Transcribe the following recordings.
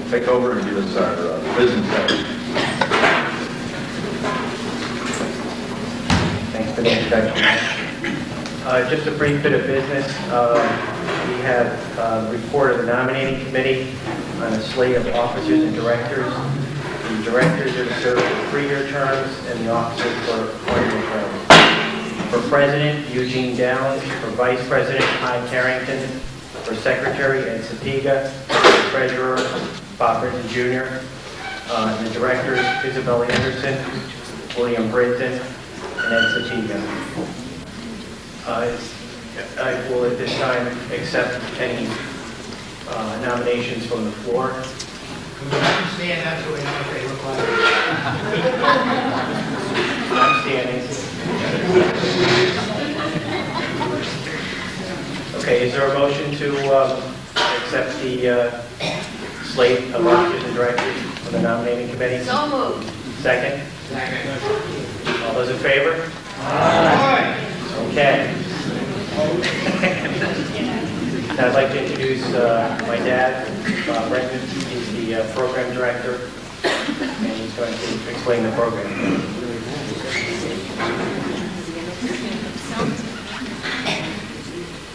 take over and give us our business hours. Thanks for the introduction. Just a brief bit of business. We have a report of the nominating committee on a slate of officers and directors. The directors are to serve for 3-year terms and the officers for 4-year terms. For president, Eugene Downs. For vice president, Hyde Carrington. For secretary, Ed Sapiga. For treasurer, Bob Britton Jr. The directors, Isabel Anderson, William Britton, and Ed Sapiga. I will at this time accept any nominations from the floor. Stand up so we know what they look like. I'm standing. Okay, is there a motion to accept the slate of officers and directors for the nominating committee? So moved. Second? Second. All those in favor? Aye. Okay. Now I'd like to introduce my dad, Bob Britton. He's the program director, and he's going to explain the program.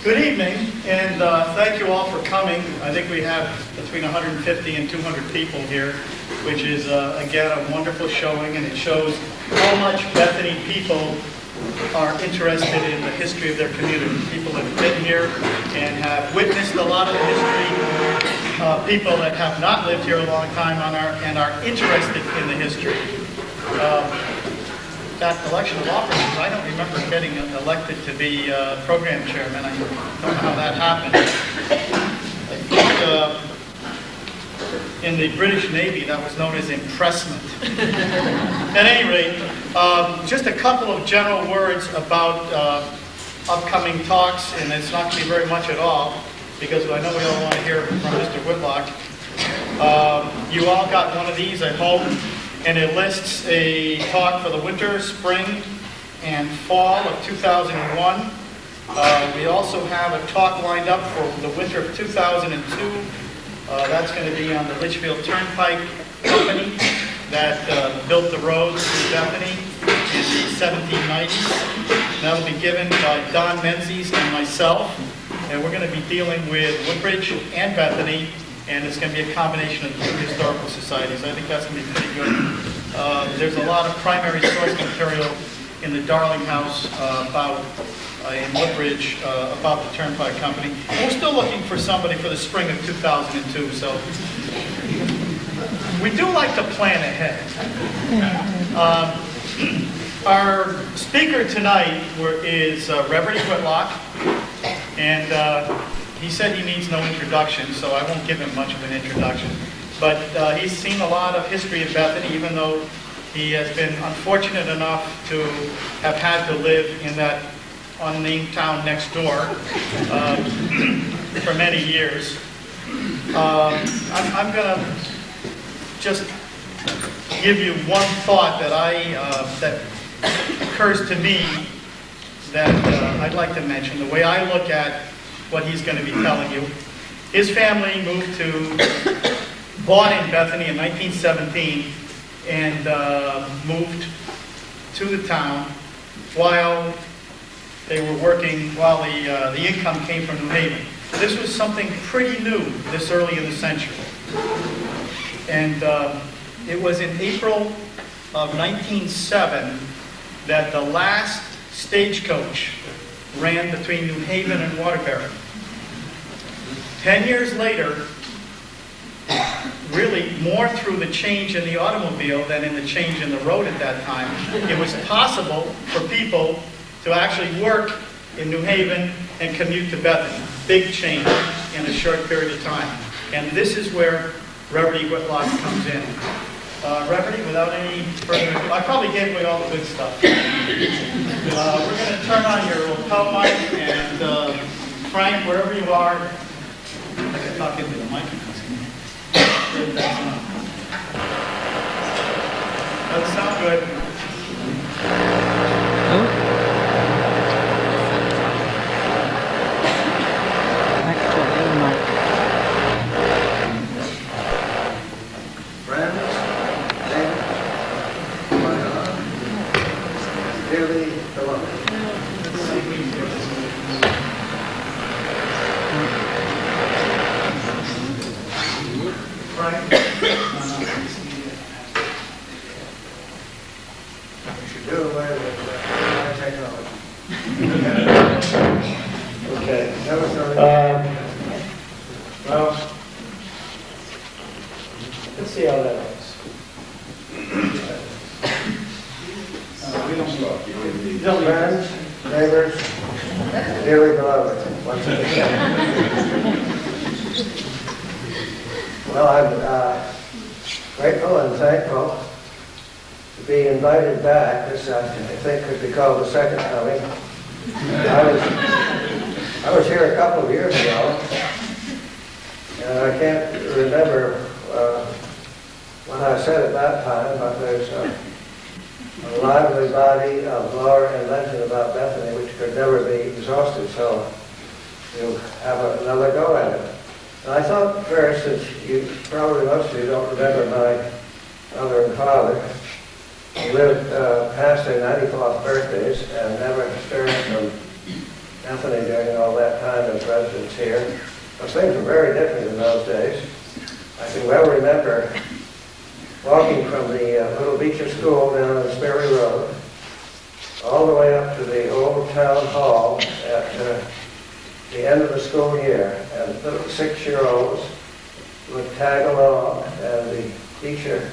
Good evening, and thank you all for coming. I think we have between 150 and 200 people here, which is, again, a wonderful showing, and it shows how much Bethany people are interested in the history of their community. People have been here and have witnessed a lot of the history. People that have not lived here a long time and are interested in the history. That election of officers, I don't remember getting elected to be program chairman. I don't know how that happened. I think in the British Navy that was known as impressment. At any rate, just a couple of general words about upcoming talks, and it's not going to be very much at all, because I know we all want to hear from Mr. Whitlock. You all got one of these, I hope. And it lists a talk for the winter, spring, and fall of 2001. We also have a talk lined up for the winter of 2002. That's going to be on the Litchfield Turnpike Company that built the roads to Bethany in the 1790s. That'll be given by Don Menzies and myself. And we're going to be dealing with Woodbridge and Bethany. And it's going to be a combination of two historical societies. I think that's going to be pretty good. There's a lot of primary source material in the Darling House in Woodbridge about the Turnpike Company. And we're still looking for somebody for the spring of 2002. So we do like to plan ahead. Our speaker tonight is Reverdy Whitlock. And he said he needs no introduction, so I won't give him much of an introduction. But he's seen a lot of history of Bethany, even though he has been unfortunate enough to have had to live in that unnamed town next door for many years. I'm going to just give you one thought that that occurs to me that I'd like to mention. The way I look at what he's going to be telling you. His family bought in Bethany in 1917 and moved to the town while they were working, while the income came from New Haven. This was something pretty new this early in the century. And it was in April of 1907 that the last stagecoach ran between New Haven and Waterbury. 10 years later, really more through the change in the automobile than in the change in the road at that time, it was possible for people to actually work in New Haven and commute to Bethany. Big change in a short period of time. And this is where Reverdy Whitlock comes in. Reverdy, without any further, I probably gave away all the good stuff. We're going to turn on your lapel mic, and Frank, wherever you are, I can talk into the mic. Doesn't sound good. dearly beloved. Frank? We should do away with technology. Okay. That was the... Well, let's see how that goes. Friends, neighbors, dearly beloved, once again. Well, I'm grateful and thankful to be invited back. This, I think, could be called the second coming. I was here a couple of years ago, and I can't remember what I said at that time, but there's a lively body of lore and legend about Bethany which could never be exhausted, so you'll have another go at it. And I thought first, since you probably most of you don't remember my mother and father, who lived past their 94th birthdays and never stirred from Bethany during all that time as residents here. But things were very different in those days. I can well remember walking from the little Beecher School down on Sperry Road all the way up to the old town hall at the end of the school year, and little 6-year-olds would tag along, and the teacher,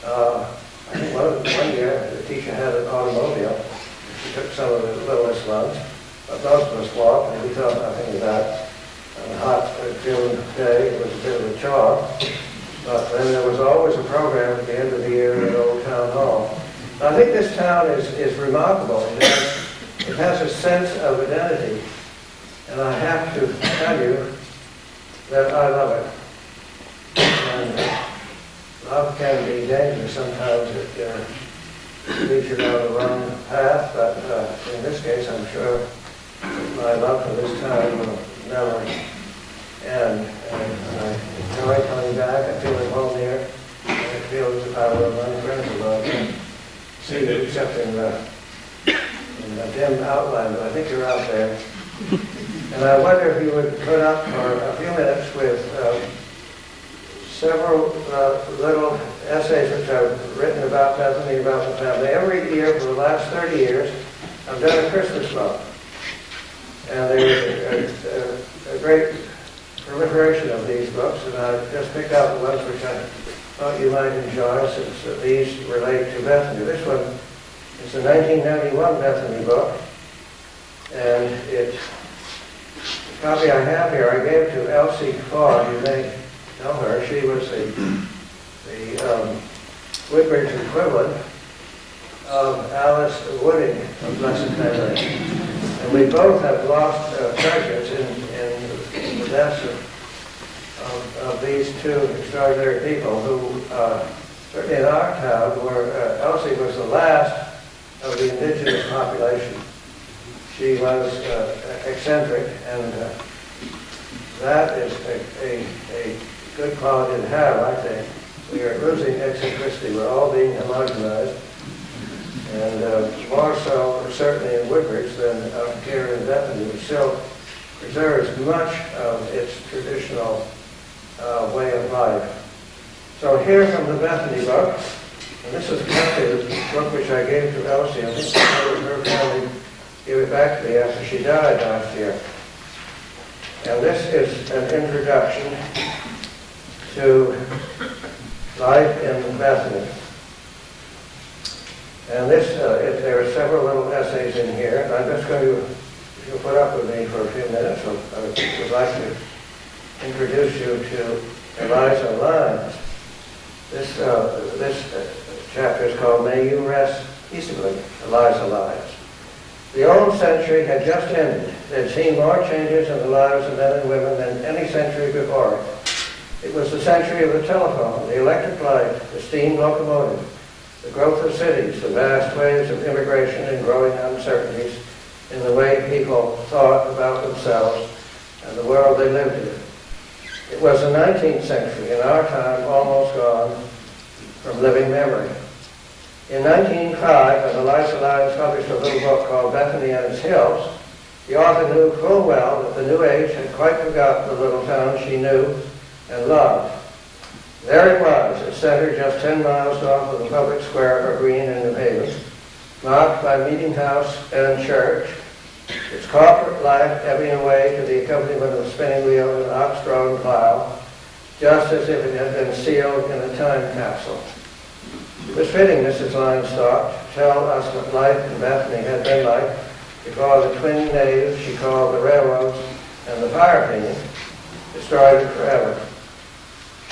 I think one year the teacher had an automobile. She took some of the littlest ones, but most of us walked, and we thought nothing of that. On a hot June day, it was a bit of a chore. But then there was always a program at the end of the year at Old Town Hall. And I think this town is remarkable. It has a sense of identity. And I have to tell you that I love it. And love can be dangerous sometimes. It leads you down the wrong path. But in this case, I'm sure my love for this town will never end. And I enjoy coming back. I feel at home here. I feel as if I were among friends of mine. See you except in a dim outline, but I think you're out there. And I wonder if you would put up for a few minutes with several little essays which I've written about Bethany, about the family. Every year for the last 30 years, I've done a Christmas month. And there's a great proliferation of these books, and I just picked out the ones which I thought you might enjoy, since these relate to Bethany. This one is the 1991 Bethany book, and the copy I have here I gave to Elsie Fogg. You may know her. She was the Woodbridge equivalent of Alice Wooding of Blessed Memory. And we both have lost treasures in the deaths of these two extraordinary people who, certainly in our town, Elsie was the last of the indigenous population. She was eccentric, and that is a good quality to have, I think. We are losing eccentricity. We're all being homogenized. And more so, certainly in Woodbridge, than up here in Bethany, which still preserves much of its traditional way of life. So here from the Bethany book, and this is a copy of the book which I gave to Elsie. I think her family gave it back to me after she died last year. And this is an introduction to life in Bethany. And there are several little essays in here, and I'm just going to, if you'll put up with me for a few minutes, I would like to introduce you to Eliza Lyons. This chapter is called May You Rest Peaceably, Eliza Lyons. The old century had just ended. It had seen more changes in the lives of men and women than any century before it. It was the century of the telephone, the electric light, the steam locomotive, the growth of cities, the vast waves of immigration and growing uncertainties in the way people thought about themselves and the world they lived in. It was the 19th century, in our time almost gone from living memory. In 1905, when the Life Alliance published a little book called Bethany and its Hills, the author knew full well that the New Age had quite forgotten the little town she knew and loved. There it was, its center just 10 miles off of the public square or green in New Haven, marked by meeting house and church, its corporate life ebbing away to the accompaniment of spinning wheels and ox-drawn plow, just as if it had been sealed in a time capsule. It was fitting, Mrs. Lyons thought, to tell us what life in Bethany had been like before the twin knaves she called the railroads and the fire painting destroyed it forever.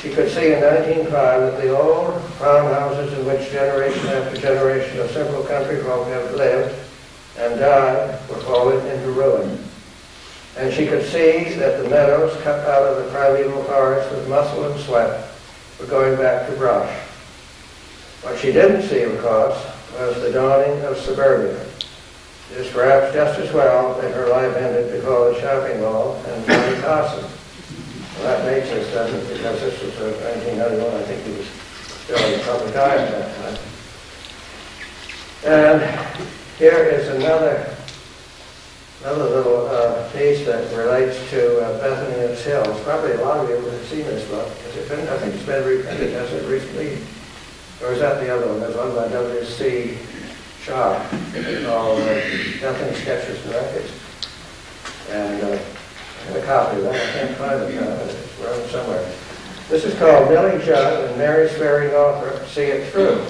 She could see in 1905 that the old farmhouses in which generation after generation of simple country folk have lived and died were falling into ruin. And she could see that the meadows cut out of the primeval forest with muscle and sweat were going back to brush. What she didn't see, of course, was the dawning of suburbia. It is perhaps just as well that her life ended before the shopping mall and Johnny Carson. Well, that makes sense, doesn't it? Because this was 1991. I think he was still in the public eye at that time. And here is another little piece that relates to Bethany and its Hills. Probably a lot of you have seen this book. I think it's been reprinted, hasn't it, recently? Or is that the other one? There's one by W.C. Sharp called Nothing Sketches and Records. And I have a copy of that. I can't find it now. It's around somewhere. This is called Millie Judd and Mary Sperry Northrop See It Through.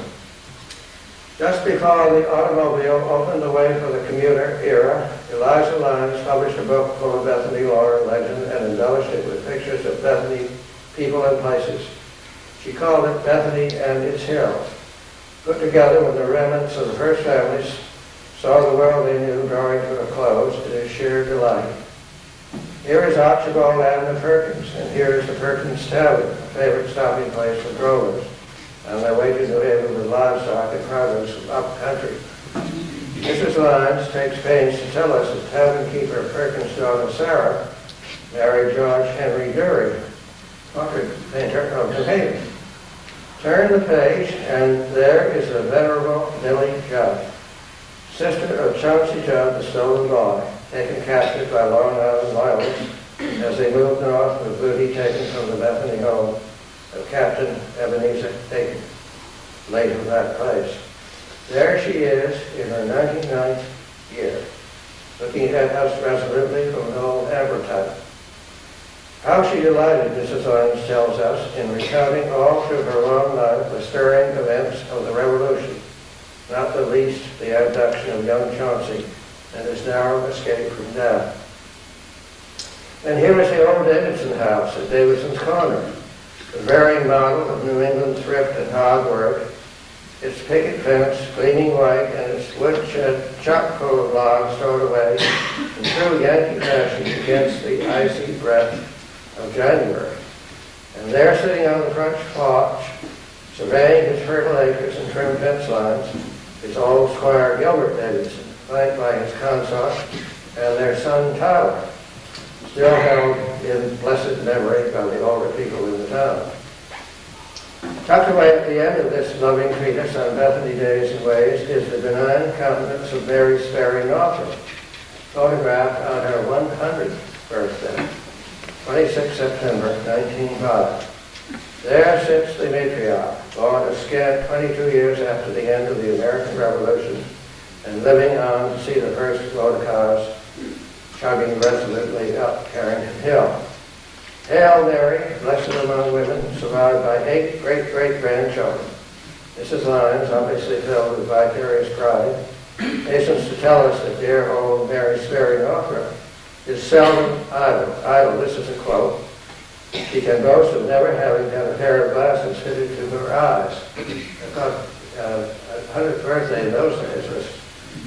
Just before the automobile opened the way for the commuter era, Eliza Lyons published a book full of Bethany lore and legend and embellished it with pictures of Bethany people and places. She called it Bethany and its Hills. Put together with the remnants of the first families, saw the world they knew drawing to a close, it is sheer delight. Here is Archibald and the Perkins, and here is the Perkins Tavern, a favorite stopping place for drovers, on their way to New Haven with livestock and produce from up country. Mrs. Lyons takes pains to tell us that tavern keeper Perkins' daughter Sarah married George Henry Dury, portrait painter of New Haven. Turn the page, and there is the venerable Millie Judd, sister of Chauncey Judd, the stolen boy, taken captive by Long Island loyalists as they moved north with booty taken from the Bethany home of Captain Ebenezer Dayton, late of that place. There she is in her 99th year, looking at us resolutely from an old advertisement. How she delighted, Mrs. Lyons tells us, in recounting all through her long life the stirring events of the Revolution, not the least the abduction of young Chauncey and his narrow escape from death. And here is the old Davidson house at Davidson's Corner, the very model of New England thrift and hard work, its picket fence gleaming white and its woodshed chock full of logs stored away in true Yankee fashion against the icy breath of January. And there sitting on the front porch, surveying his fertile acres and trim fence lines, is old Squire Gilbert Davidson, flanked by his consort and their son Tyler, still held in blessed memory by the older people in the town. Tucked away at the end of this loving treatise on Bethany days and ways is the benign countenance of Mary Sperry Northrop, photographed on her 100th birthday, 26 September 1905. There sits the matriarch, born a scant 22 years after the end of the American Revolution and living on to see the first motor cars chugging resolutely up Carrington Hill. Hail Mary, blessed among women, survived by 8 great-great-grandchildren. Mrs. Lyons, obviously filled with vicarious pride, hastens to tell us that dear old Mary Sperry Northrop is seldom idle. This is a quote. She can boast of never having had a pair of glasses fitted to her eyes. I thought 100th birthday in those days was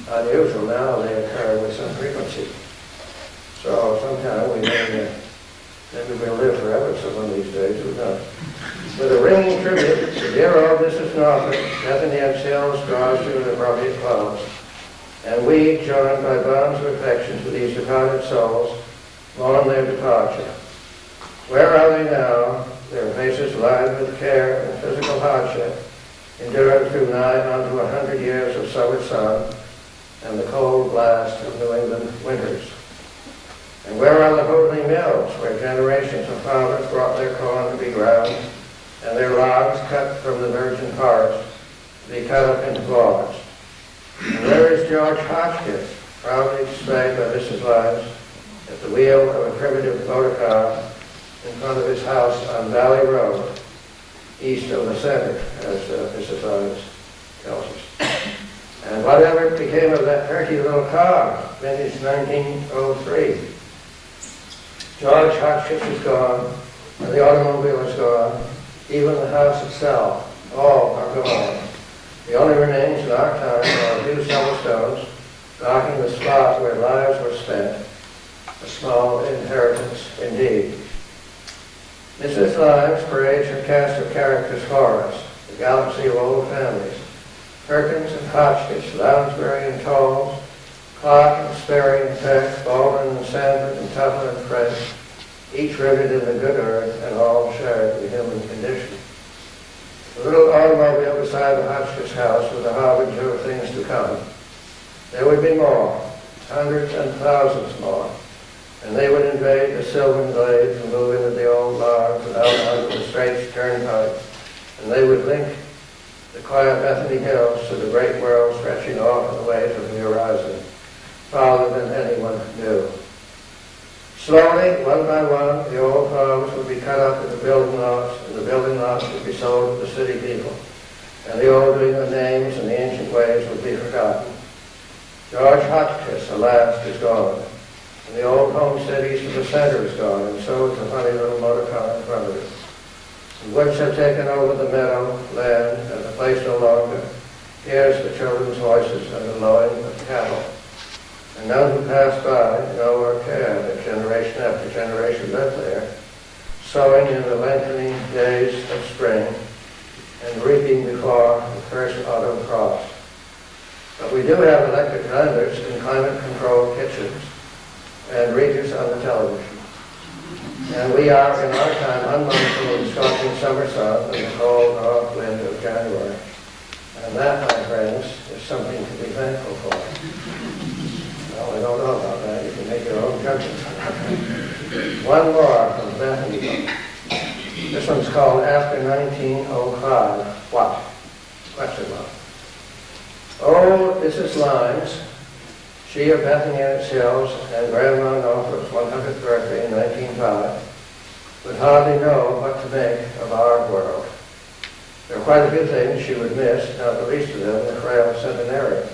unusual. Now they occur with some frequency. So sometime maybe we'll live forever some of these days, who knows. With a ringing tribute to dear old Mrs. Northrop, Bethany and Hills draws to an appropriate close. And we, joined by bonds of affection to these departed souls, mourn their departure. Where are they now? Their faces lined with care and physical hardship, endured through 9 unto 100 years of summer sun and the cold blast of New England winters. And where are the holy mills where generations of fathers brought their corn to be ground and their logs cut from the virgin forest to be cut up into logs? And where is George Hotchkiss, proudly displayed by Mrs. Lyons at the wheel of a primitive motor car in front of his house on Valley Road, east of the center, as Mrs. Lyons tells us. And whatever became of that pretty little car, vintage 1903? George Hotchkiss is gone, and the automobile is gone, even the house itself, all are gone. The only remains in our time are a few summer stones marking the spot where lives were spent, a small inheritance indeed. Mrs. Lyons parades her cast of characters for us, the galaxy of old families. Perkins and Hotchkiss, Lounsbury and Tolles, Clark and Sperry and Peck, Baldwin and Sanford and Tuttle and French, each rooted in the good earth and all shared the human condition. The little automobile beside the Hotchkiss house was a harbinger of things to come. There would be more, hundreds and thousands more, and they would invade the sylvan glades and move into the old logs and out onto the straight turnpike, and they would link the quiet Bethany hills to the great world stretching off and away from the horizon, farther than anyone knew. Slowly, one by one, the old farms would be cut up into building lots, and the building lots would be sold to the city people, and the old England names and the ancient ways would be forgotten. George Hotchkiss, alas, is gone, and the old homestead east of the center is gone, and so is the funny little motor car in front of it. The woods have taken over the meadow, land, and the place no longer hears the children's voices and the lowing of cattle. And none who pass by know or care that generation after generation lived there, sowing in the lengthening days of spring and reaping before the first autumn frost. But we do have electric blenders in climate-controlled kitchens and readers on the television. And we are, in our time, unmindful of the scorching summer sun and the cold north wind of January. And that, my friends, is something to be thankful for. Well, I don't know about that. You can make your own judgment. One more from Bethany. This one's called After 1905. What? Question mark. Oh, Mrs. Lyons, she of Bethany and its hills and Grandma Northrop's 100th birthday in 1905, would hardly know what to make of our world. There are quite a few things she would miss, not the least of them the frail centenarian.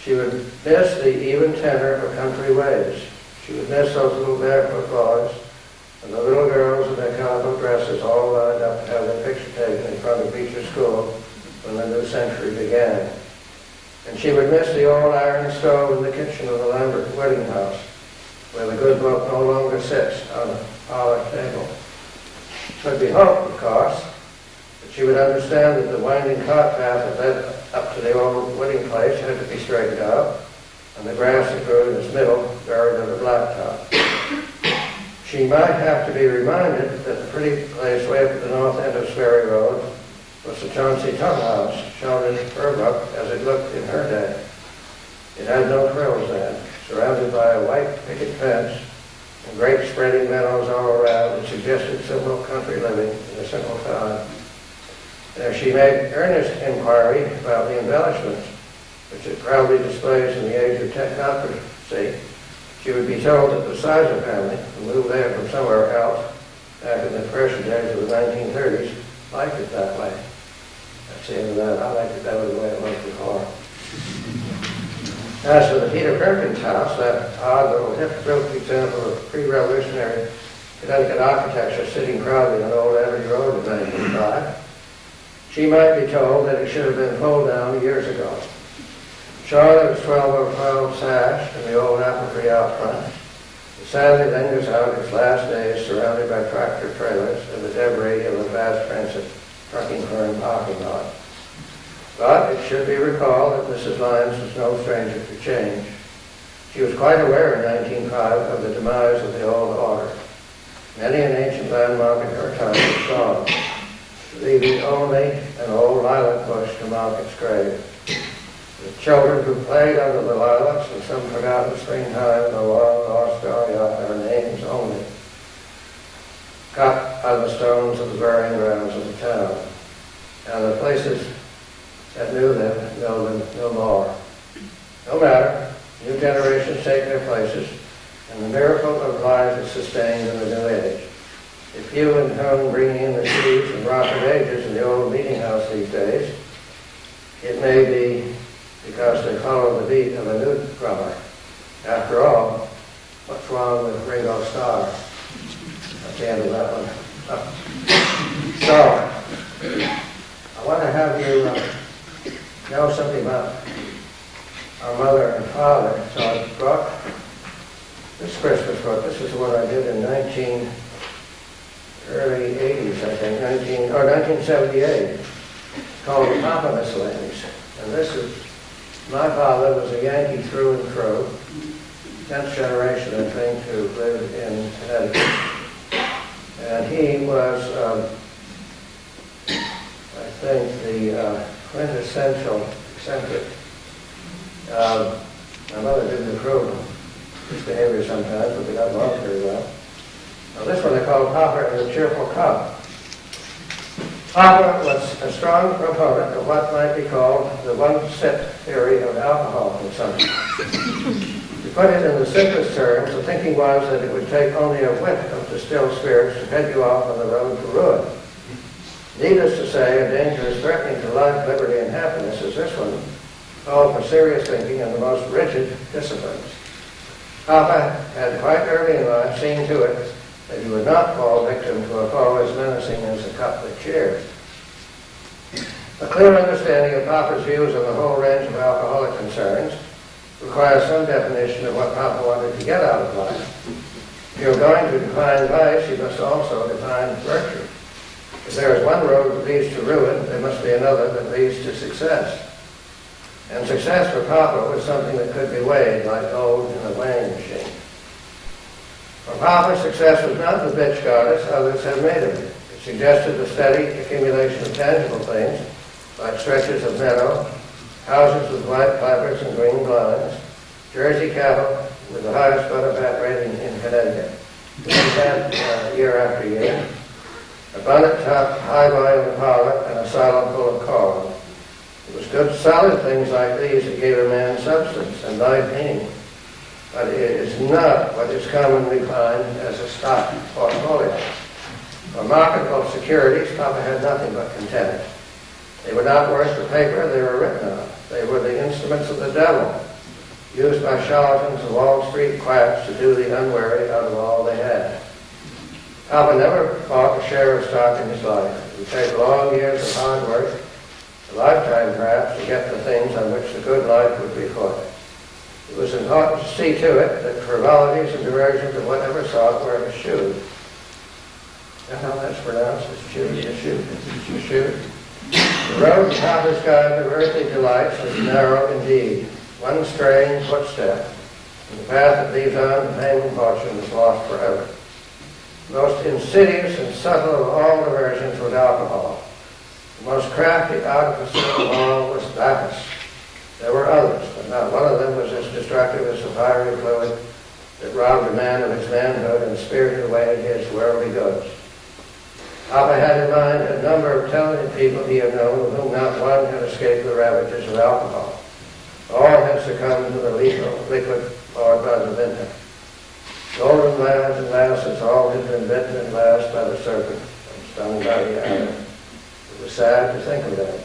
She would miss the even tenor of country ways. She would miss those little barefoot boys and the little girls in their calico dresses all lined up to have their picture taken in front of Beecher School when the new century began. And she would miss the old iron stove in the kitchen of the Lambert wedding house, where the good book no longer sits on a parlor table. It could be hoped, of course, that she would understand that the winding cart path that led up to the old wedding place had to be straightened out, and the grass that grew in its middle buried in the blacktop. She might have to be reminded that the pretty place way up at the north end of Sperry Road was the Chauncey Tuttle House, shown in her book as it looked in her day. It had no frills then, surrounded by a white picket fence and great spreading meadows all around that suggested simple country living in a simple town. There she made earnest inquiry about the embellishments, which it proudly displays in the age of technocracy. She would be told that the Sizer family, who moved there from somewhere else back in the depression days of the 1930s, liked it that way. That's the end of that. I liked it that way the way it was before. As for the Peter Perkins house, that odd little hip-built example of pre-revolutionary Connecticut architecture sitting proudly on Old Abbey Road in 1905, she might be told that it should have been pulled down years ago. Charlotte is 1205 sash and the old apple tree out front. It sadly lingers out its last days surrounded by tractor trailers and the debris of a vast transit trucking firm parking lot. But it should be recalled that Mrs. Lyons was no stranger to change. She was quite aware in 1905 of the demise of the old order. Many an ancient landmark in her time was gone. leaving only an old lilac bush to mark its grave. The children who played under the lilacs in some forgotten springtime in a long lost area are names only, cut on the stones of the burying grounds of the town. And the places that knew them know them no more. No matter, new generations take their places, and the miracle of life is sustained in the new age. If you and whom bring in the trees and rocket ages in the old meeting house these days, it may be because they follow the beat of a new drummer. After all, what's wrong with Ringo Starr? That's the end of that one. So, I want to have you know something about our mother and father. So I brought this Christmas book. This is what I did in early 80s, I think, 1978, called Papa Miscellanies. And this is, my father was a Yankee through and through, 10th generation, I think, to live in Connecticut. And he was, I think, the quintessential eccentric. My mother didn't approve of his behavior sometimes, but we got along pretty well. Now this one they called Papa and the Cheerful Cub. Papa was a strong proponent of what might be called the one-sip theory of alcohol consumption. To put it in the simplest terms, the thinking was that it would take only a whiff of distilled spirits to head you off on the road to ruin. Needless to say, a danger as threatening to life, liberty, and happiness as this one called for serious thinking and the most rigid disciplines. Papa had quite early in life seen to it that you would not fall victim to a foe as menacing as a cup that cheers. A clear understanding of Papa's views on the whole range of alcoholic concerns requires some definition of what Papa wanted to get out of life. If you're going to define vice, you must also define virtue. If there is one road that leads to ruin, there must be another that leads to success. And success for Papa was something that could be weighed like gold in a weighing machine. For Papa, success was not the bitch goddess others have made of it. It suggested the steady accumulation of tangible things, like stretches of meadow, houses with white clappers and green blinds, Jersey cattle with the highest butter fat rating in Connecticut. We had year after year. Abundant top, high volume parlor, and a salon full of corn. It was good, solid things like these that gave a man substance and life meaning. But it is not what is commonly defined as a stock portfolio. For marketable securities, Papa had nothing but contempt. They were not worth the paper they were written on. They were the instruments of the devil, used by charlatans and Wall Street quacks to do the unwary out of all they had. Papa never bought a share of stock in his life. It would take long years of hard work, a lifetime perhaps, to get the things on which the good life would be put. It was important to see to it that frivolities and diversions of whatever sort were eschewed. Is that how that's pronounced? Eschewed. The road to Papa's guide of earthly delights was narrow indeed. One straying footstep, and the path that leads on to fame and fortune is lost forever. The most insidious and subtle of all diversions was alcohol. The most crafty artificer of all was Bacchus. There were others, but not one of them was as destructive as the fiery fluid that robbed a man of his manhood and spirited away his worldly goods. Papa had in mind a number of talented people he had known, of whom not one had escaped the ravages of alcohol. All had succumbed to the lethal liquid poured by the vintner. Golden lads and lasses all had been bitten at last by the serpent and stung by the adder. It was sad to think of them,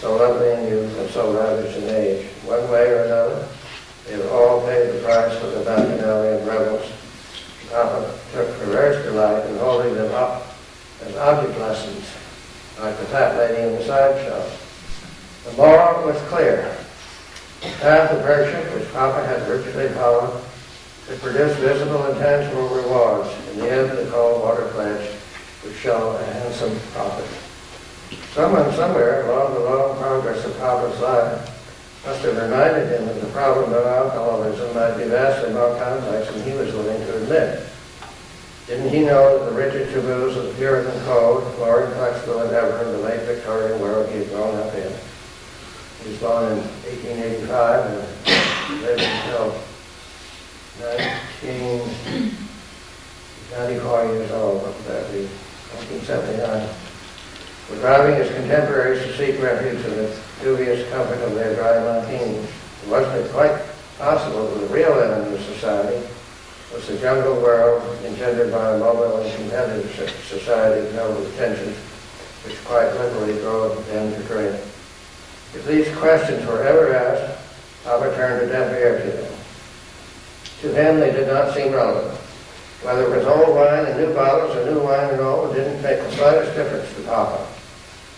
so lovely in youth and so ravaged in age. One way or another, they have all paid the price for the bacchanalian revels. Papa took perverse delight in holding them up as object lessons, like the fat lady in the sideshow. The moral was clear. The path of virtue, which Papa had virtually followed, could produce visible and tangible rewards. In the end, the cold water pledge would show a handsome profit. Someone somewhere along the long progress of Papa's life must have reminded him that the problem of alcoholism might be vastly more complex than he was willing to admit. Didn't he know that the rigid taboos of the Puritan code, more inflexible than ever in the late Victorian world he had grown up in? He was born in 1885 and lived until 94 years old, what would that be, 1979. Were driving his contemporaries to seek refuge in the dubious comfort of their dry martinis. It wasn't quite possible that the real enemy of society was the jungle world engendered by a mobile and competitive society filled with tensions which quite literally drove them to drink. If these questions were ever asked, Papa turned a deaf ear to them. To him, they did not seem relevant. Whether it was old wine in new bottles or new wine in old, it didn't make the slightest difference to Papa.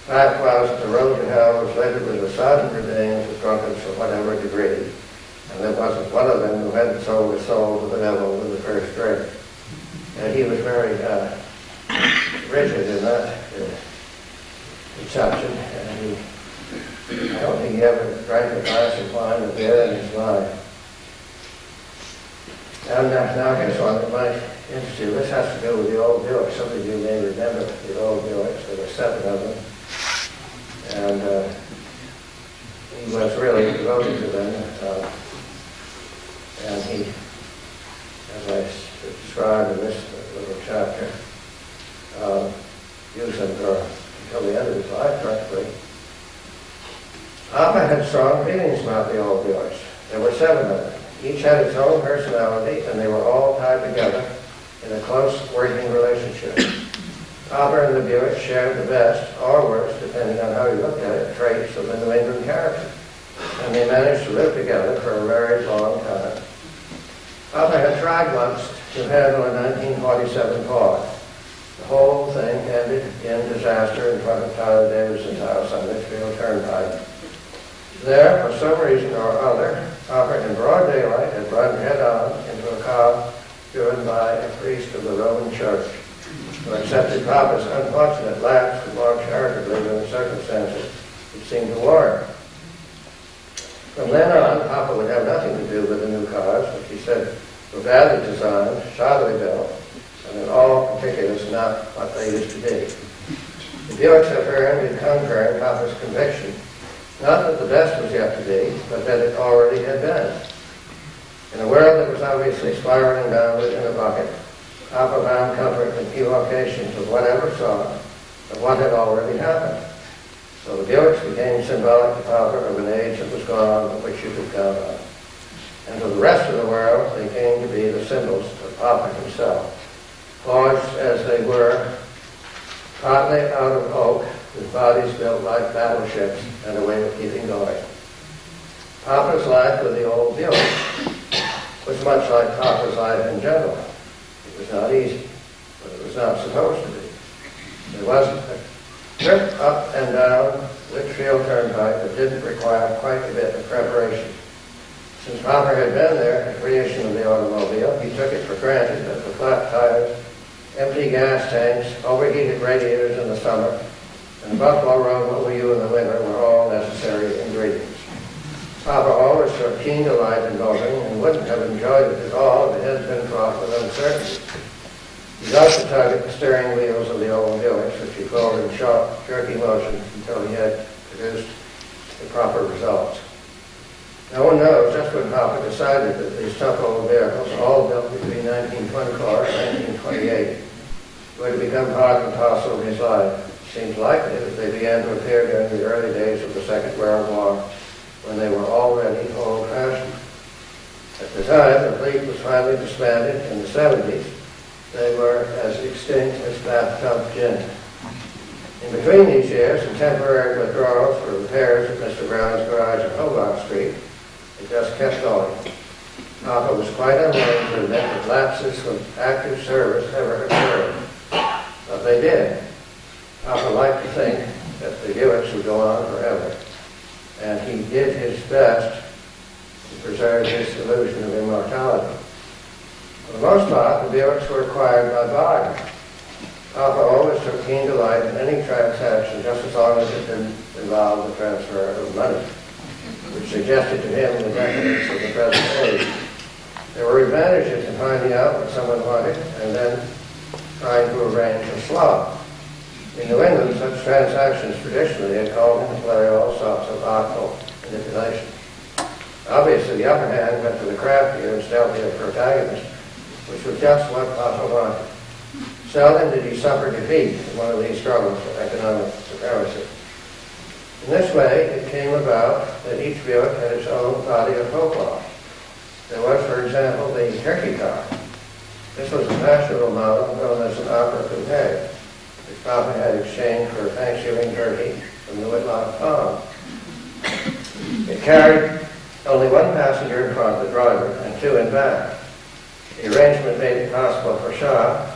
Fact was that the road to hell was littered with a sodden remains of drunkards of whatever degree, and there wasn't one of them who hadn't sold his soul to the devil with the first drink. And he was very rigid in that conception, and I don't think he ever drank a glass of wine or beer in his life. And now here's one that might interest you. This has to do with the old Buicks. Some of you may remember the old Buicks. There were 7 of them. And he was really devoted to them. And he, as I described in this little chapter, used them until the end of his life, practically. Papa had strong feelings about the old Buicks. There were 7 of them. Each had its own personality, and they were all tied together in a close working relationship. Papa and the Buicks shared the best, or worst, depending on how you looked at it, traits of the New England character. And they managed to live together for a very long time. Papa had tried once to handle a 1947 Ford. The whole thing ended in disaster in front of Tyler Davison's house on Litchfield Turnpike. There, for some reason or other, Papa in broad daylight had run head-on into a car driven by a priest of the Roman Church, who accepted Papa's unfortunate lapse more charitably than the circumstances it seemed to warrant. From then on, Papa would have nothing to do with the new cars, which he said were badly designed, shoddily built, and in all particulars not what they used to be. The Buicks have earned in concurring Papa's conviction, not that the best was yet to be, but that it already had been. In a world that was obviously spiraling downward in a bucket, Papa found comfort in evocations of whatever sort of what had already happened. So the Buicks became symbolic to Papa of an age that was gone, but which you could count on. And to the rest of the world, they came to be the symbols of Papa himself, forged as they were, partly out of oak, with bodies built like battleships and a way of keeping going. Papa's life with the old Buick was much like Papa's life in general. It was not easy, but it was not supposed to be. There wasn't a trip up and down Litchfield Turnpike that didn't require quite a bit of preparation. Since Papa had been there at the creation of the automobile, he took it for granted that the flat tires, empty gas tanks, overheated radiators in the summer, and the Buffalo Road OU in the winter were all necessary ingredients. Papa always took keen delight in motoring and wouldn't have enjoyed it at all if it had been fraught with uncertainty. He got to tug at the steering wheels of the old Buicks, which he pulled in sharp, jerky motions until he had produced the proper results. No one knows just when Papa decided that these tough old vehicles, all built between 1924 and 1928, were to become part and parcel of his life. It seems likely that they began to appear during the early days of the Second World War, when they were already old-fashioned. At the time the fleet was finally disbanded in the 70s, they were as extinct as bathtub gin. In between these years, and temporary withdrawals for repairs at Mr. Brown's garage on Hobart Street, it just kept going. Papa was quite unwilling to admit that lapses from active service ever occurred, but they did. Papa liked to think that the Buicks would go on forever, and he did his best to preserve his illusion of immortality. For the most part, the Buicks were acquired by bargain. Papa always took keen delight in any transaction just as long as it didn't involve the transfer of money, which suggested to him the decadence of the present age. There were advantages in finding out what someone wanted and then trying to arrange a slot. In New England, such transactions traditionally had called into play all sorts of artful manipulation. Obviously, the upper hand went to the craftier and stealthier protagonist, which was just what Papa wanted. Seldom did he suffer defeat in one of these struggles for economic supremacy. In this way, it came about that each Buick had its own body of folklore. There was, for example, the turkey car. This was a fashionable model known as an opera coupe, which Papa had exchanged for a Thanksgiving turkey from the Whitlock farm. It carried only one passenger in front, the driver, and two in back. The arrangement made it possible for Shaw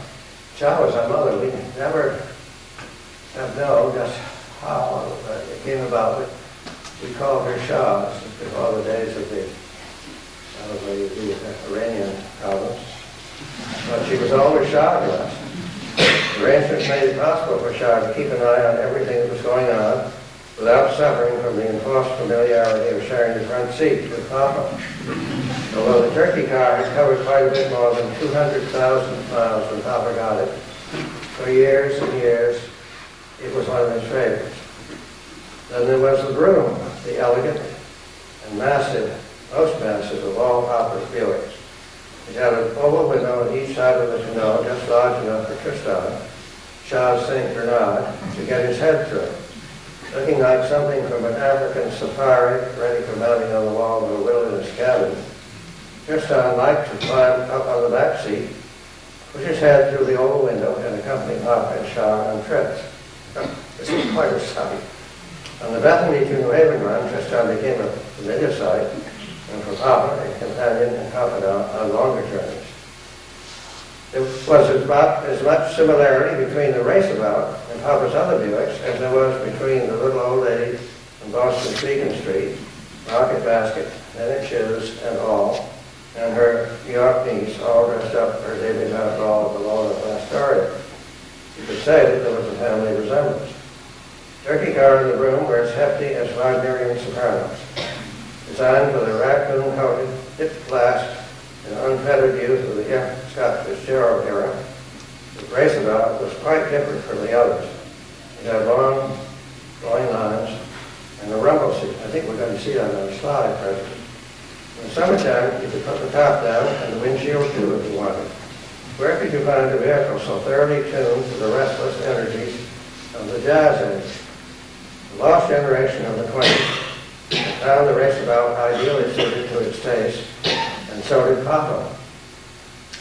was our mother. We never have known just how it came about, but we called her Shaw. This was before the days of the Iranian problems. But she was always Shaw to us. The arrangement made it possible for Shaw to keep an eye on everything that was going on without suffering from the enforced familiarity of sharing the front seat with Papa. Although the turkey car had covered quite a bit more than 200,000 miles when Papa got it, for years and years, it was one of his favorites. Then there was the broom, the elegant and massive, most massive of all Papa's Buicks. It had an oval window on each side of the tonneau, just large enough for Tristan, Shaw's St. Bernard, to get his head through. Looking like something from an African safari ready for mounting on the wall of a wilderness cabin, Tristan liked to climb up on the back seat, push his head through the oval window, and accompany Papa and Shaw on trips. This was quite a sight. On the Bethany to New Haven run, Tristan became a familiar sight, and for Papa, a companion and confidant on longer journeys. There was as much similarity between the raceabout and Papa's other Buicks as there was between the little old lady on Boston Beacon Street, market basket, and shoes and all, and her New York niece all dressed up for her debutante ball at the Lola of Astoria. You could say that there was a family resemblance. Turkey car and the broom were as hefty as Wagnerian sopranos. Designed with a raccoon-coated, dipped glass, and unfettered youth of the F. Scott Fitzgerald era, the raceabout was quite different from the others. It had long, flowing lines and a rumble seat. I think we're going to see that on the slide presently. In the summertime, you could put the top down and the windshield too if you wanted. Where could you find a vehicle so thoroughly tuned to the restless energies of the jazz age? The lost generation of the 20s found the raceabout ideally suited to its taste, and so did Papa.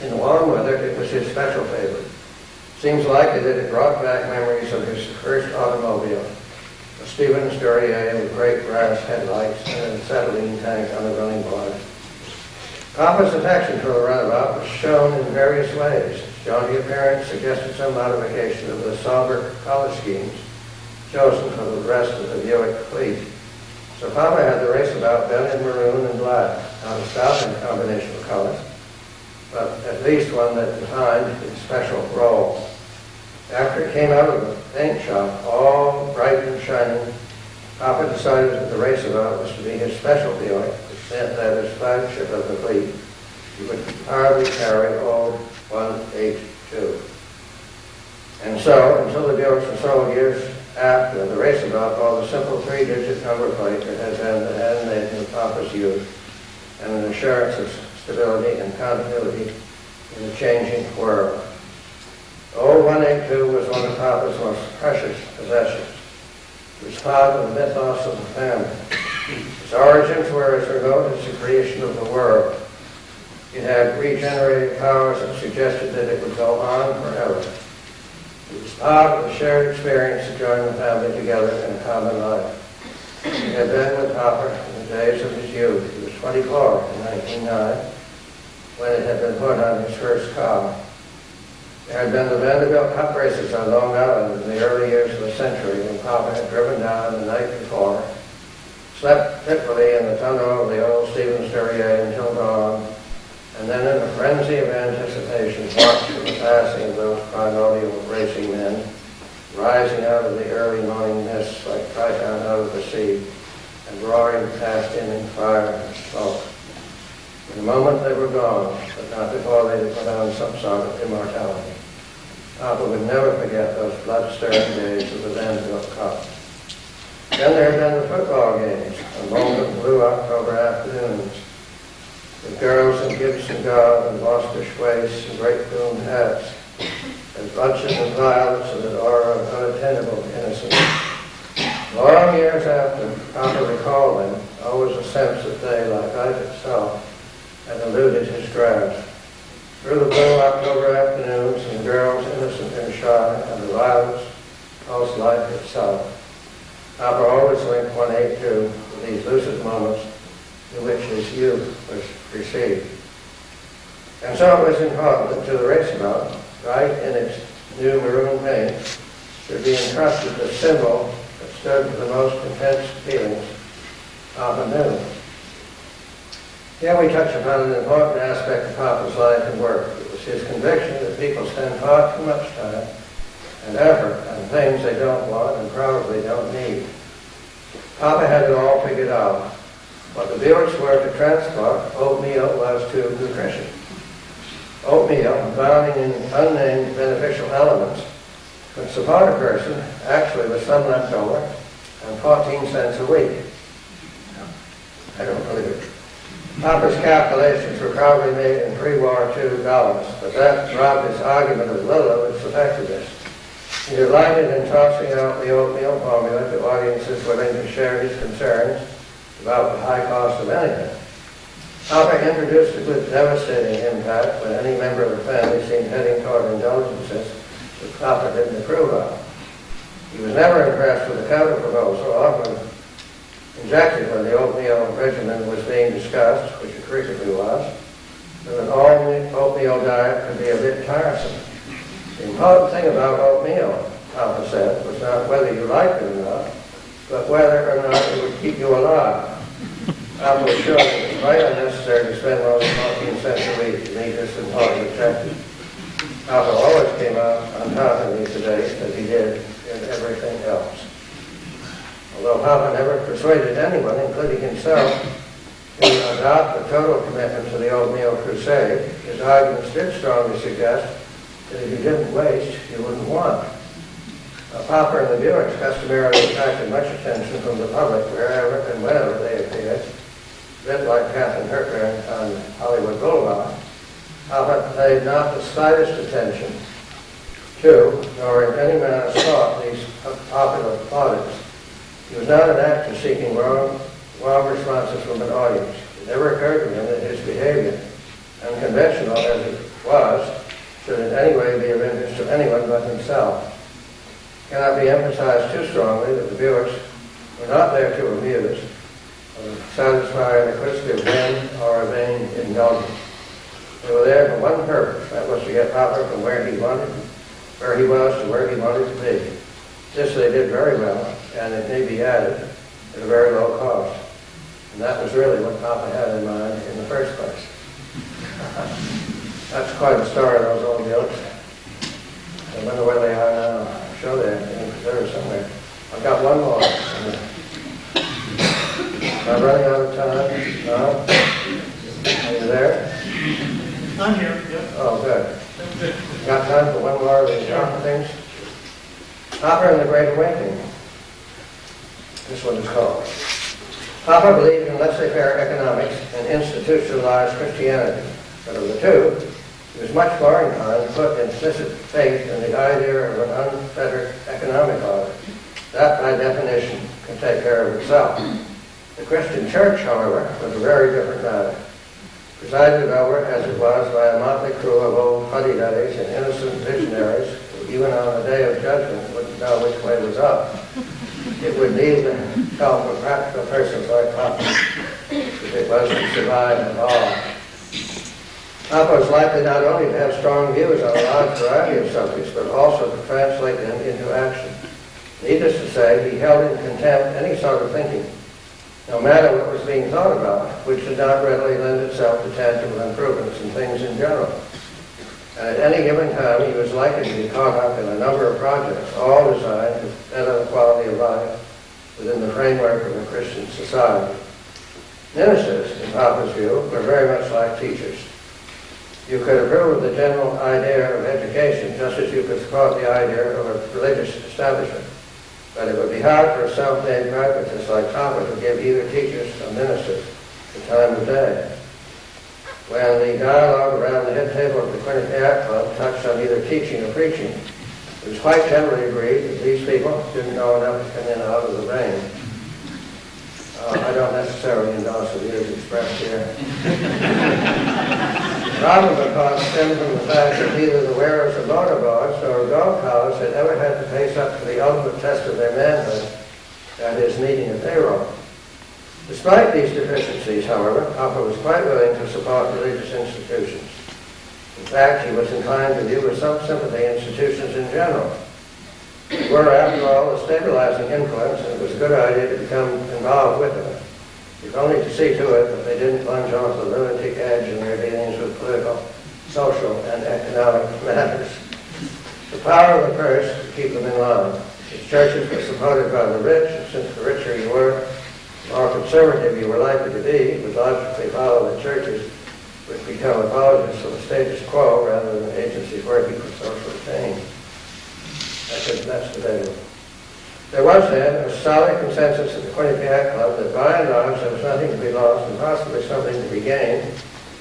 In warm weather, it was his special favorite. Seems likely that it brought back memories of his first automobile, a Stephen Sturrier with great brass headlights and an acetylene tank on the running board. Papa's affection for the runabout was shown in various ways. His jaunty appearance suggested some modification of the somber color schemes chosen for the rest of the Buick fleet. So Papa had the raceabout done in maroon and black, not a stopping combination of colors, but at least one that defined its special role. After it came out of the paint shop, all bright and shining, Papa decided that the raceabout was to be his special Buick, which meant that as flagship of the fleet, he would hardly carry old 182. And so, until the Buicks were sold years after, the raceabout bore the simple 3-digit number plate that had been the handmaiden of Papa's youth and an assurance of stability and continuity in a changing world. Old 182 was one of Papa's most precious possessions. It was part of the mythos of the family. Its origins were as remote as the creation of the world. It had regenerating powers that suggested that it would go on forever. It was part of the shared experience of joining the family together in a common life. He had been with Papa in the days of his youth. He was 24 in 1909 when it had been put on his first car. There had been the Vanderbilt Cup races on Long Island in the early years of the century when Papa had driven down the night before, slept fitfully in the tunnel of the old Stephen Sturrier until dawn, and then in a frenzy of anticipation watched for the passing of those primordial racing men, rising out of the early morning mist like Triton out of the sea, and roaring past him in fire and smoke. In a moment they were gone, but not before they had put on some sort of immortality. Papa would never forget those blood-stirring days of the Vanderbilt Cup. Then there had been the football games, on long blue October afternoons, with girls in Gibson garb and Boston waists and great plumed hats, and bunches of violets and an aura of unattainable innocence. Long years after, Papa recalled them, always a sense that they, like life itself, had eluded his grasp. Through the blue October afternoons, and the girls innocent and shy, and the violets, pulsed life itself. Papa always linked 182 with these lucid moments in which his youth was received. And so it was important that to the raceabout, right in its new maroon paint, should be entrusted the symbol that stood for the most intense feelings Papa knew. Here we touch upon an important aspect of Papa's life and work. It was his conviction that people spend far too much time and effort on things they don't want and probably don't need. Papa had it all figured out. What the Buicks were to transport, oatmeal was to nutrition. Oatmeal, abounding in unnamed beneficial elements, could support a person, actually with some left over, and 14 cents a week. I don't believe it. Papa's calculations were probably made in pre-war $2, but that robbed his argument of little of its effectiveness. He delighted in tossing out the oatmeal formula to audiences willing to share his concerns about the high cost of anything. Papa introduced it with devastating impact when any member of the family seemed heading toward indulgences that Papa didn't approve of. He was never impressed with the counter-proposal, often injected when the oatmeal regimen was being discussed, which it frequently was, that an all-oatmeal diet could be a bit tiresome. The important thing about oatmeal, Papa said, was not whether you liked it or not, but whether or not it would keep you alive. Papa was sure that it was quite unnecessary to spend more than 14 cents a week to meet this important objective. Papa always came out on top in these debates, as he did in everything else. Although Papa never persuaded anyone, including himself, to adopt a total commitment to the oatmeal crusade, his arguments did strongly suggest that if you didn't waste, you wouldn't want. Papa and the Buicks customarily attracted much attention from the public wherever and whenever they appeared, a bit like Catherine Hepburn on Hollywood Boulevard. Papa paid not the slightest attention to, nor in any manner sought, these popular plaudits. He was not an actor seeking warm responses from an audience. It never occurred to him that his behavior, unconventional as it was, should in any way be of interest to anyone but himself. It cannot be emphasized too strongly that the Buicks were not there to amuse, or satisfy an acquisitive whim or a vain indulgence. They were there for one purpose, that was to get Papa from where he was to where he wanted to be. This they did very well, and it may be added, at a very low cost. And that was really what Papa had in mind in the first place. That's quite a story, those old jokes. I wonder where they are now. I'm sure they're in preserve somewhere. I've got one more. I'm running out of time. No? Are you there? I'm here, yeah. Oh, good. Got time for one more of these short things? Papa and the Great Awakening. This one is called. Papa believed in laissez-faire economics and institutionalized Christianity. But of the two, he was much more inclined to put implicit faith in the idea of an unfettered economic order. That, by definition, can take care of itself. The Christian church, however, was a very different matter. Presided over, as it was, by a motley crew of old fuddy-duddies and innocent visionaries who, even on the day of judgment, wouldn't know which way was up. It would need the help of practical persons like Papa if it was to survive at all. Papa was likely not only to have strong views on a large variety of subjects, but also to translate them into action. Needless to say, he held in contempt any sort of thinking, no matter what was being thought about, which did not readily lend itself to tangible improvements in things in general. And at any given time, he was likely to be caught up in a number of projects, all designed to better the quality of life within the framework of a Christian society. Ministers, in Papa's view, were very much like teachers. You could approve of the general idea of education just as you could support the idea of a religious establishment. But it would be hard for a self-made pragmatist like Papa to give either teachers or ministers the time of day. When the dialogue around the head table of the Quinnipiac Club touched on either teaching or preaching, it was quite generally agreed that these people didn't know enough to come in out of the rain. I don't necessarily endorse the views expressed here. The problem, of course, stemmed from the fact that neither the wearers of motorboards nor golf cars had ever had to face up to the ultimate test of their manhood, that is, needing a payroll. Despite these deficiencies, however, Papa was quite willing to support religious institutions. In fact, he was inclined to view with some sympathy institutions in general. They were, after all, a stabilizing influence, and it was a good idea to become involved with them, if only to see to it that they didn't plunge off the lunatic edge in their dealings with political, social, and economic matters. The power of the purse to keep them in line. His churches were supported by the rich, and since the richer you were, the more conservative you were likely to be, it would logically follow that churches would become apologists of the status quo rather than agencies working for social change. That's debatable. There was then a solid consensus at the Quinnipiac Club that by and large there was nothing to be lost and possibly something to be gained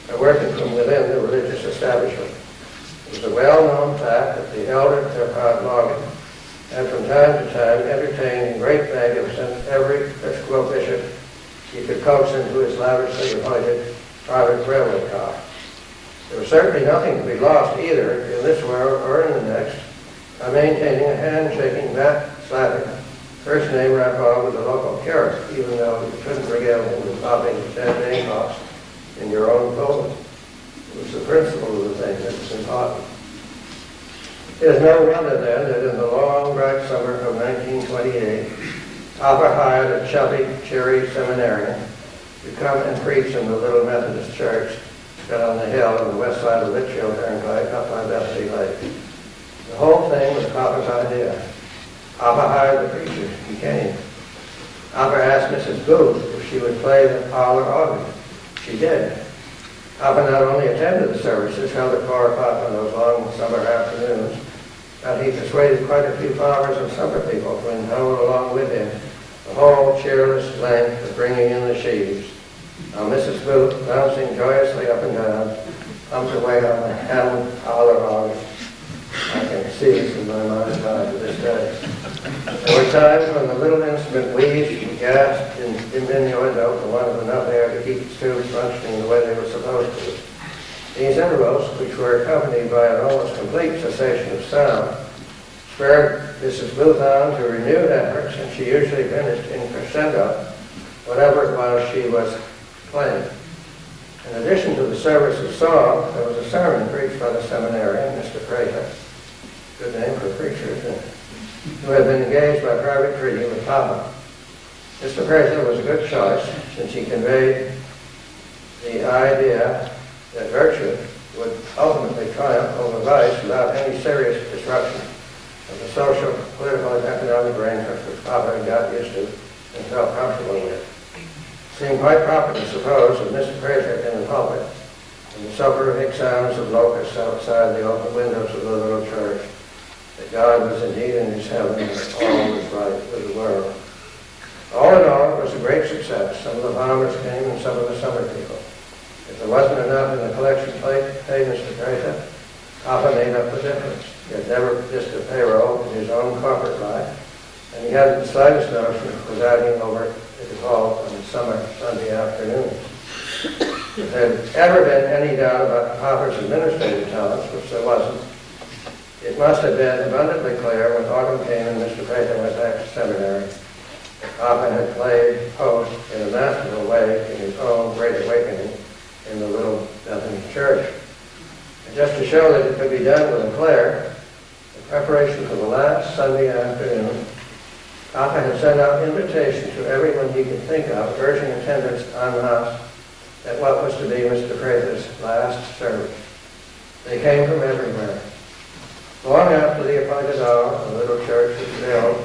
by working from within the religious establishment. It was a well-known fact that the elder Pierpont Morgan had from time to time entertained in great magnificence every Episcopal bishop he could coax into his lavishly appointed private railway car. There was certainly nothing to be lost either in this world or in the next by maintaining a handshaking, backslapping, first-name rapport with the local curate, even though you couldn't regale him with popping champagne box in your own pulpit. It was the principle of the thing that was important. It is no wonder then that in the long, bright summer of 1928, Papa hired a chubby, cheery seminarian to come and preach in the little Methodist church set on the hill on the west side of Litchfield Turnpike up by Bethany Lake. The whole thing was Papa's idea. Papa hired the preacher. He came. Papa asked Mrs. Booth if she would play the parlor organ. She did. Papa not only attended the services held at 4 o'clock on those long summer afternoons, but he persuaded quite a few farmers and summer people to enroll along with him the whole cheerless length of bringing in the sheaves. Now Mrs. Booth, bouncing joyously up and down, pumped away on the Hammond parlor organ. I can see this in my mind's eye to this day. There were times when the little instrument wheezed and gasped in diminuendo for want of enough air to keep its tubes functioning the way they were supposed to. These intervals, which were accompanied by an almost complete cessation of sound, spurred Mrs. Booth on to renewed efforts, and she usually finished in crescendo whatever it was she was playing. In addition to the service of song, there was a sermon preached by the seminarian, Mr. Prater, good name for a preacher, isn't it, who had been engaged by private treaty with Papa. Mr. Prater was a good choice since he conveyed the idea that virtue would ultimately triumph over vice without any serious disruption of the social, political, and economic arrangements which Papa had got used to and felt comfortable with. It seemed quite proper to suppose that Mr. Prater in the pulpit, and the soporific sounds of locusts outside the open windows of the little church, that God was indeed in his heaven and that all was right with the world. All in all, it was a great success. Some of the farmers came and some of the summer people. If there wasn't enough in the collection plate to pay Mr. Prater, Papa made up the difference. He had never missed a payroll in his own corporate life, and he hadn't the slightest notion of presiding over the default on summer Sunday afternoons. If there had ever been any doubt about Papa's administrative talents, which there wasn't, it must have been abundantly clear when autumn came and Mr. Prater went back to seminary that Papa had played post in a masterful way in his own great awakening in the little Bethany church. And just to show that it could be done with a flair, in preparation for the last Sunday afternoon, Papa had sent out invitations to everyone he could think of, urging attendance en masse at what was to be Mr. Prater's last service. They came from everywhere. Long after the appointed hour, the little church was filled.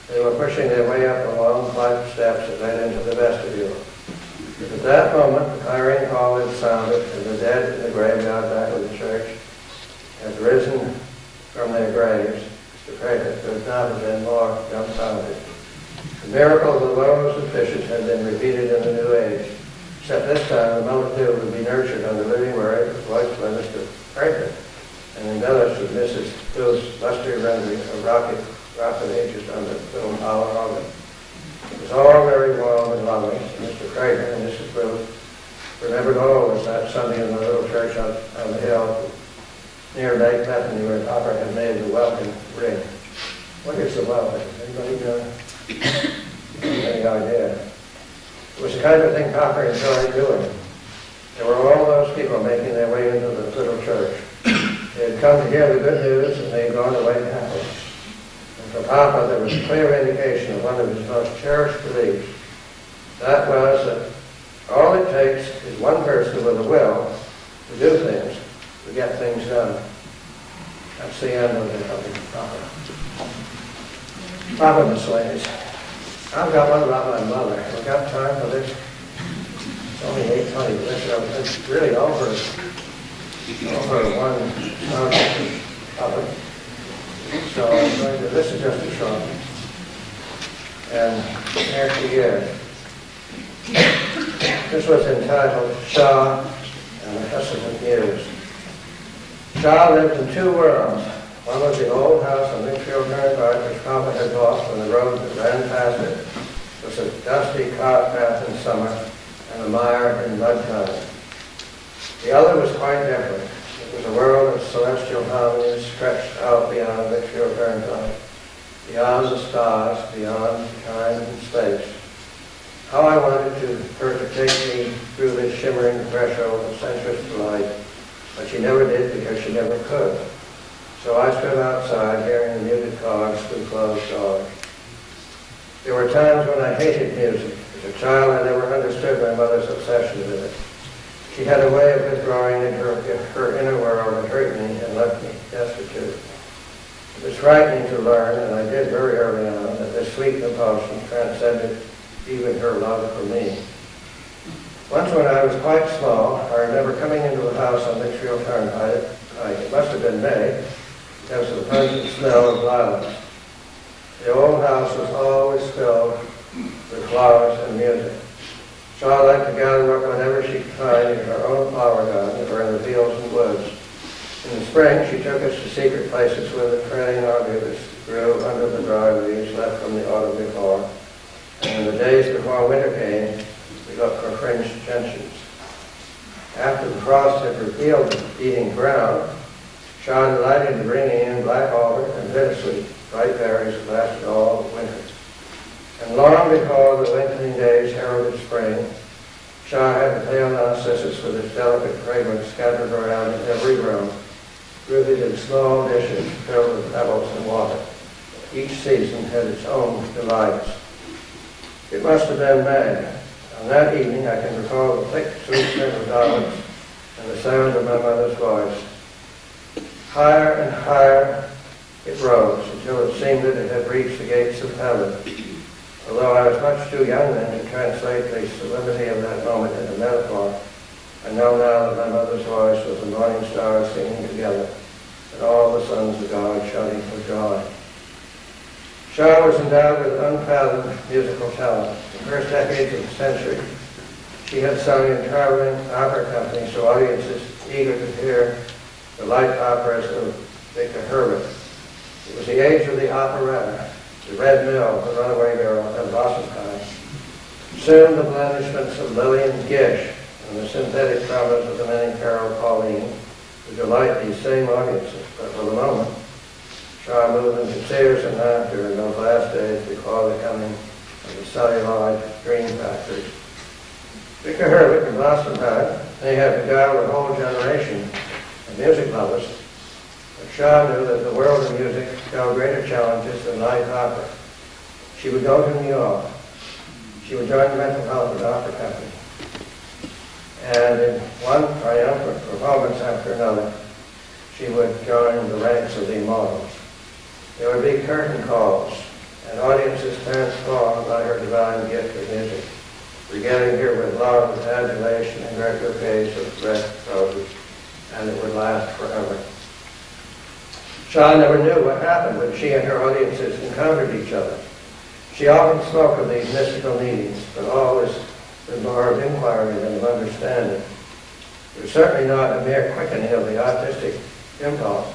They were pushing their way up the long flight of steps that led into the vestibule. The If at that moment the clarion call had sounded and the dead in the graveyard back of the church had risen from their graves, Mr. Craig could not have been more dumbfounded. The miracle of the loaves and fishes had been repeated in the new age, except this time the multitude would be nurtured on the living word voiced by Mr. Craig and embellished with Mrs. Bill's lusty rendering of rocket ages on the film Our Organ. It was all very warm and lovely. Mr. Craig and Mrs. Booth remembered always that Sunday in the little church on the hill near Lake Bethany where Papa had made the welcome ring. What is the welcome? Anybody know? Any idea? It was the kind of thing Papa enjoyed doing. There were all those people making their way into the little church. They had come to hear the good news and they had gone away happy. And for Papa, there was a clear indication of one of his most cherished beliefs. That was that all it takes is one person with a will to do things, to get things done. That's the end of Papa. Papa miscellaneous. I've got one about my mother. Have we got time for this? It's only 8:20. It's really over one topic. So I'm going to, this is just a short one. And here she is. This was entitled Shaw and the Hesitant Muse. Shaw lived in two worlds. One was the old house on Litchfield Turnpike, which Papa had bought when the road that ran past it was a dusty cart path in summer and a mire in mud time. The other was quite different. It was a world of celestial harmonies stretched out beyond Litchfield Turnpike, beyond the stars, beyond time and space. How I wanted her to take me through this shimmering threshold of sensuous delight, but she never did because she never could. So I stood outside hearing the muted cars through closed doors. There were times when I hated music. As a child, I never understood my mother's obsession with it. She had a way of withdrawing into her inner world and hurt me and left me destitute. It was frightening to learn, and I did very early on, that this sweet compulsion transcended even her love for me. Once when I was quite small, I remember coming into the house on Litchfield Turnpike. It must have been May, because of the pungent smell of violets. The old house was always filled with flowers and music. Shaw liked to gather up whatever she could find in her own flower garden or in the fields and woods. In the spring, she took us to secret places where the trailing arbutus grew under the dry leaves left from the autumn before. And in the days before winter came, we looked for fringed gentians. After the frost had repealed the eating ground, Shaw delighted in bringing in black alder and bittersweet, bright berries that lasted all winter. And long before the lengthening days heralded spring, Shaw had the pale narcissus with its delicate fragrance scattered around in every room, rooted in small dishes filled with pebbles and water. Each season had its own delights. It must have been May. On that evening, I can recall the thick, sweet scent of violets and the sound of my mother's voice. Higher and higher it rose until it seemed that it had reached the gates of heaven. Although I was much too young then to translate the solemnity of that moment into metaphor, I know now that my mother's voice was the morning stars singing together and all the sons of God shouting for joy. Shaw was endowed with unfathomed musical talent. In the first decades of the century, she had sung in traveling opera companies to audiences eager to hear the light operas of Victor Herbert. It was the age of the operetta, the Red Mill, the Runaway Girl, and Blossom Time. Soon the blandishments of Lillian Gish and the synthetic dramas of the many-caroled Pauline would delight these same audiences, but for the moment, Shaw moved into tears and laughter in those last days before the coming of the celluloid dream factories. Victor Herbert and Blossom Time may have beguiled a whole generation of music lovers, but Shaw knew that the world of music held greater challenges than light opera. She would go to New York. She would join the Metropolitan Opera Company. And in one triumphant performance after another, she would join the ranks of the immortals. There would be curtain calls, and audiences transformed by her divine gift of music. beginning here with love, adulation, and gratification of red roses, and it would last forever. Shaw never knew what happened when she and her audiences encountered each other. She often spoke of these mystical meetings, but always with more of inquiry than of understanding. It was certainly not a mere quickening of the artistic impulse.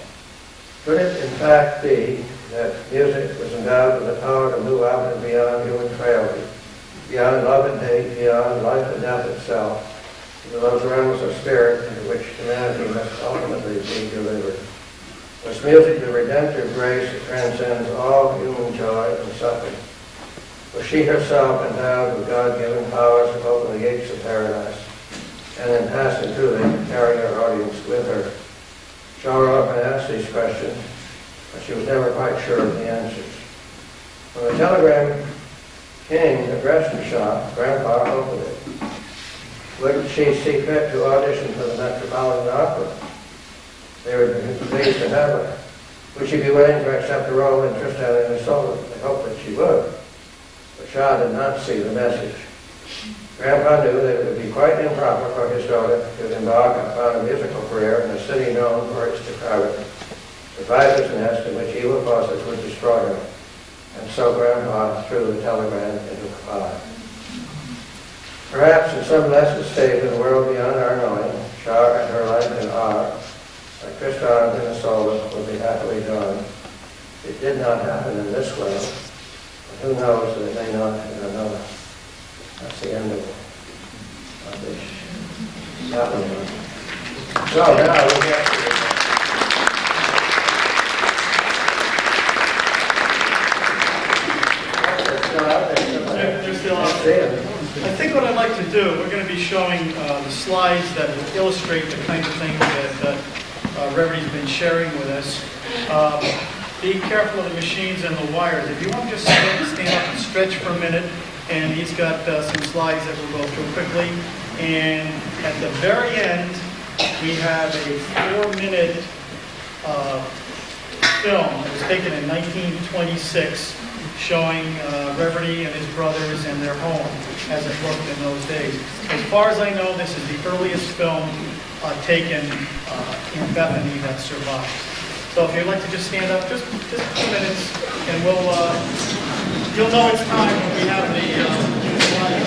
Could it in fact be that music was endowed with the power to move out and beyond human frailty, beyond love and hate, beyond life and death itself, into those realms of spirit into which humanity must ultimately be delivered? Was music the redemptive grace that transcends all human joy and suffering? Was she herself endowed with God-given powers to open the gates of paradise, and in passing through them, carry her audience with her? Shaw often asked these questions, but she was never quite sure of the answers. When the telegram came addressed to Shaw, Grandpa opened it. Wouldn't she see fit to audition for the Metropolitan Opera? They would be pleased to have her. Would she be willing to accept the role in Tristan and Isolde? They hoped that she would. But Shaw did not see the message. Grandpa knew that it would be quite improper for his daughter to embark upon a musical career in a city known for its depravity, the viper's nest in which evil forces would destroy her. And so Grandpa threw the telegram into the fire. Perhaps in some lesser state of the world beyond our knowing, Shaw and her life in art, like Tristan and Isolde, will be happily done. It did not happen in this world, but who knows that it may not in another. That's the end of this happening. So now we get to They're still out there. I think what I'd like to do, we're going to be showing the slides that will illustrate the kind of things that Reverdy's been sharing with us. Be careful of the machines and the wires. If you want to just stand up and stretch for a minute, and he's got some slides that we'll go through quickly. And at the very end, we have a 4-minute film that was taken in 1926 showing Reverdy and his brothers and their home as it looked in those days. As far as I know, this is the earliest film taken in Bethany that survives. So if you'd like to just stand up just 2 minutes, and you'll know it's time when we have the slide.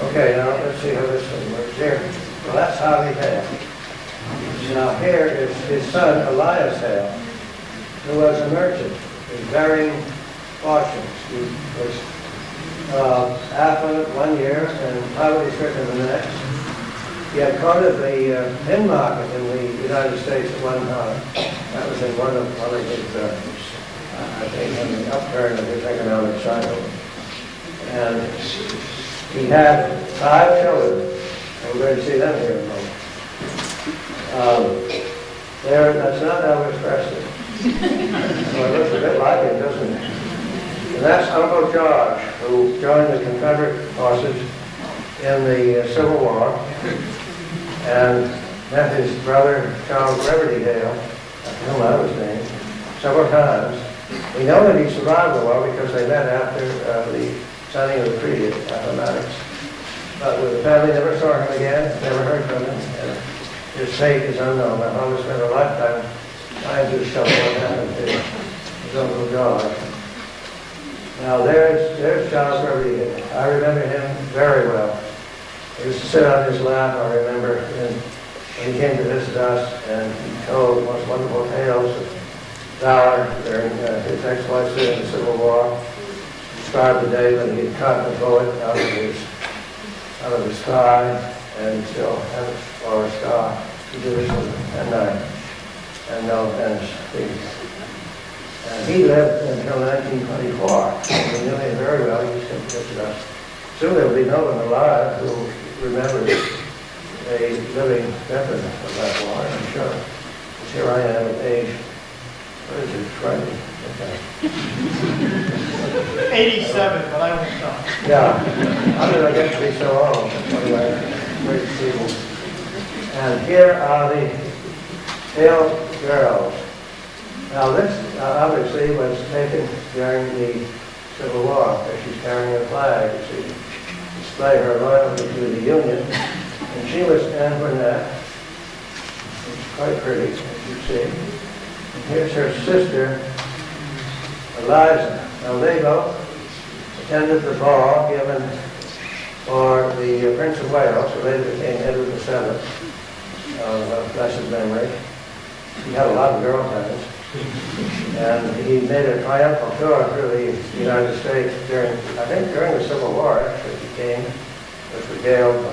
Okay, now let's see how this one works here. Well, that's Harvey Hale. Now here is his son, Elias Hale, who was a merchant in varying fortunes. He was affluent one year and poverty-stricken the next. He had courted the tin market in the United States at one time. That was in one of his, I think, in the upturn of his economic cycle. And he had 5 children. I'm going to see them here in a moment. That's not Elvis Presley. Well, it looks a bit like him, doesn't it? And that's Uncle George, who joined the Confederate forces in the Civil War and met his brother Charles Reverdy, after whom I was named, several times. We know that he survived the war because they met after the signing of the treaty at Appomattox. But the family never saw him again, never heard from him, and his fate is unknown. My father spent a lifetime trying to discover what happened to his Uncle George. Now there's Charles Reverdy. I remember him very well. I used to sit on his lap, I remember, when he came to visit us, and he told the most wonderful tales of valor during his exploits in the Civil War. He described the day when he had caught a bullet out of his thigh, and he still had a scar. He did this with a knife and no ends. And he lived until 1924. We knew him very well. He used to visit us. Soon there will be no one alive who remembers a living veteran of that war, I'm sure. Because here I am at age, what is it, 20? Okay. 87, but I don't know. Yeah. How did I get to be so old? Anyway, great people. And here are the pale girls. Now this obviously was taken during the Civil War, because she's carrying a flag to display her loyalty to the Union. And she was Antoinette. She's quite pretty, as you see. And here's her sister, Eliza. Now they both attended the ball given for the Prince of Wales, who later became Edward VII, of blessed memory. He had a lot of girlfriends. And he made a triumphal tour through the United States during the Civil War, actually. He came, was regaled,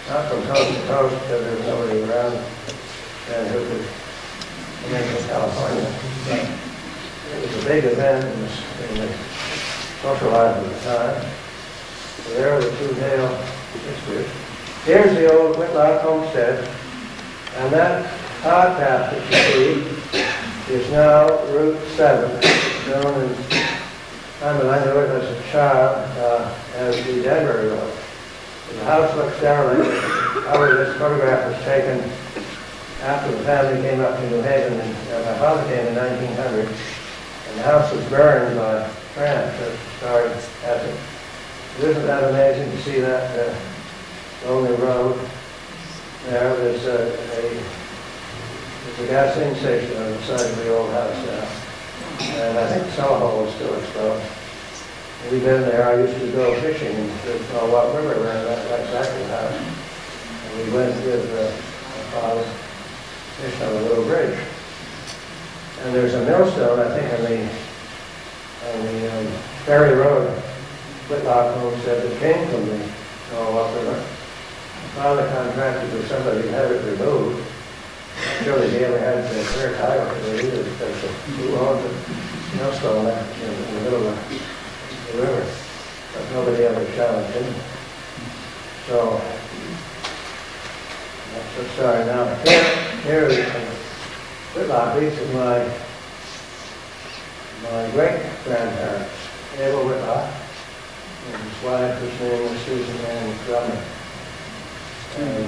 not from coast to coast, because there was nobody around and who could come in from California. But it was a big event in the social life of the time. So there are the two Dale sisters. Here's the old Whitlock homestead, and that hard path that you see is now Route 7, known in time when I knew it as a child as the Denver Road. The house looks derelict. However, this photograph was taken after the family came up to New Haven, and my father came in 1900, and the house was burned by tramps that started at it. Isn't that amazing to see that lonely road there? There's a gasoline station on the side of the old house now. And I think the cellar hole is still exposed. We've been there. I used to go fishing in the Watt River around that exactly house. And we went with my father, fished on a little bridge. And there's a millstone, I think, on the Ferry Road, Whitlock homestead, that came from the Watt River. My father contracted with somebody to have it removed. Surely they ever had the clear title to it either, because who owned the millstone in the middle of the river? But nobody ever challenged him. So, that's the story. Now, here is Whitlock. These are my great-grandparents, Abel Whitlock, and his wife, whose name was Susan Ann Drummond. And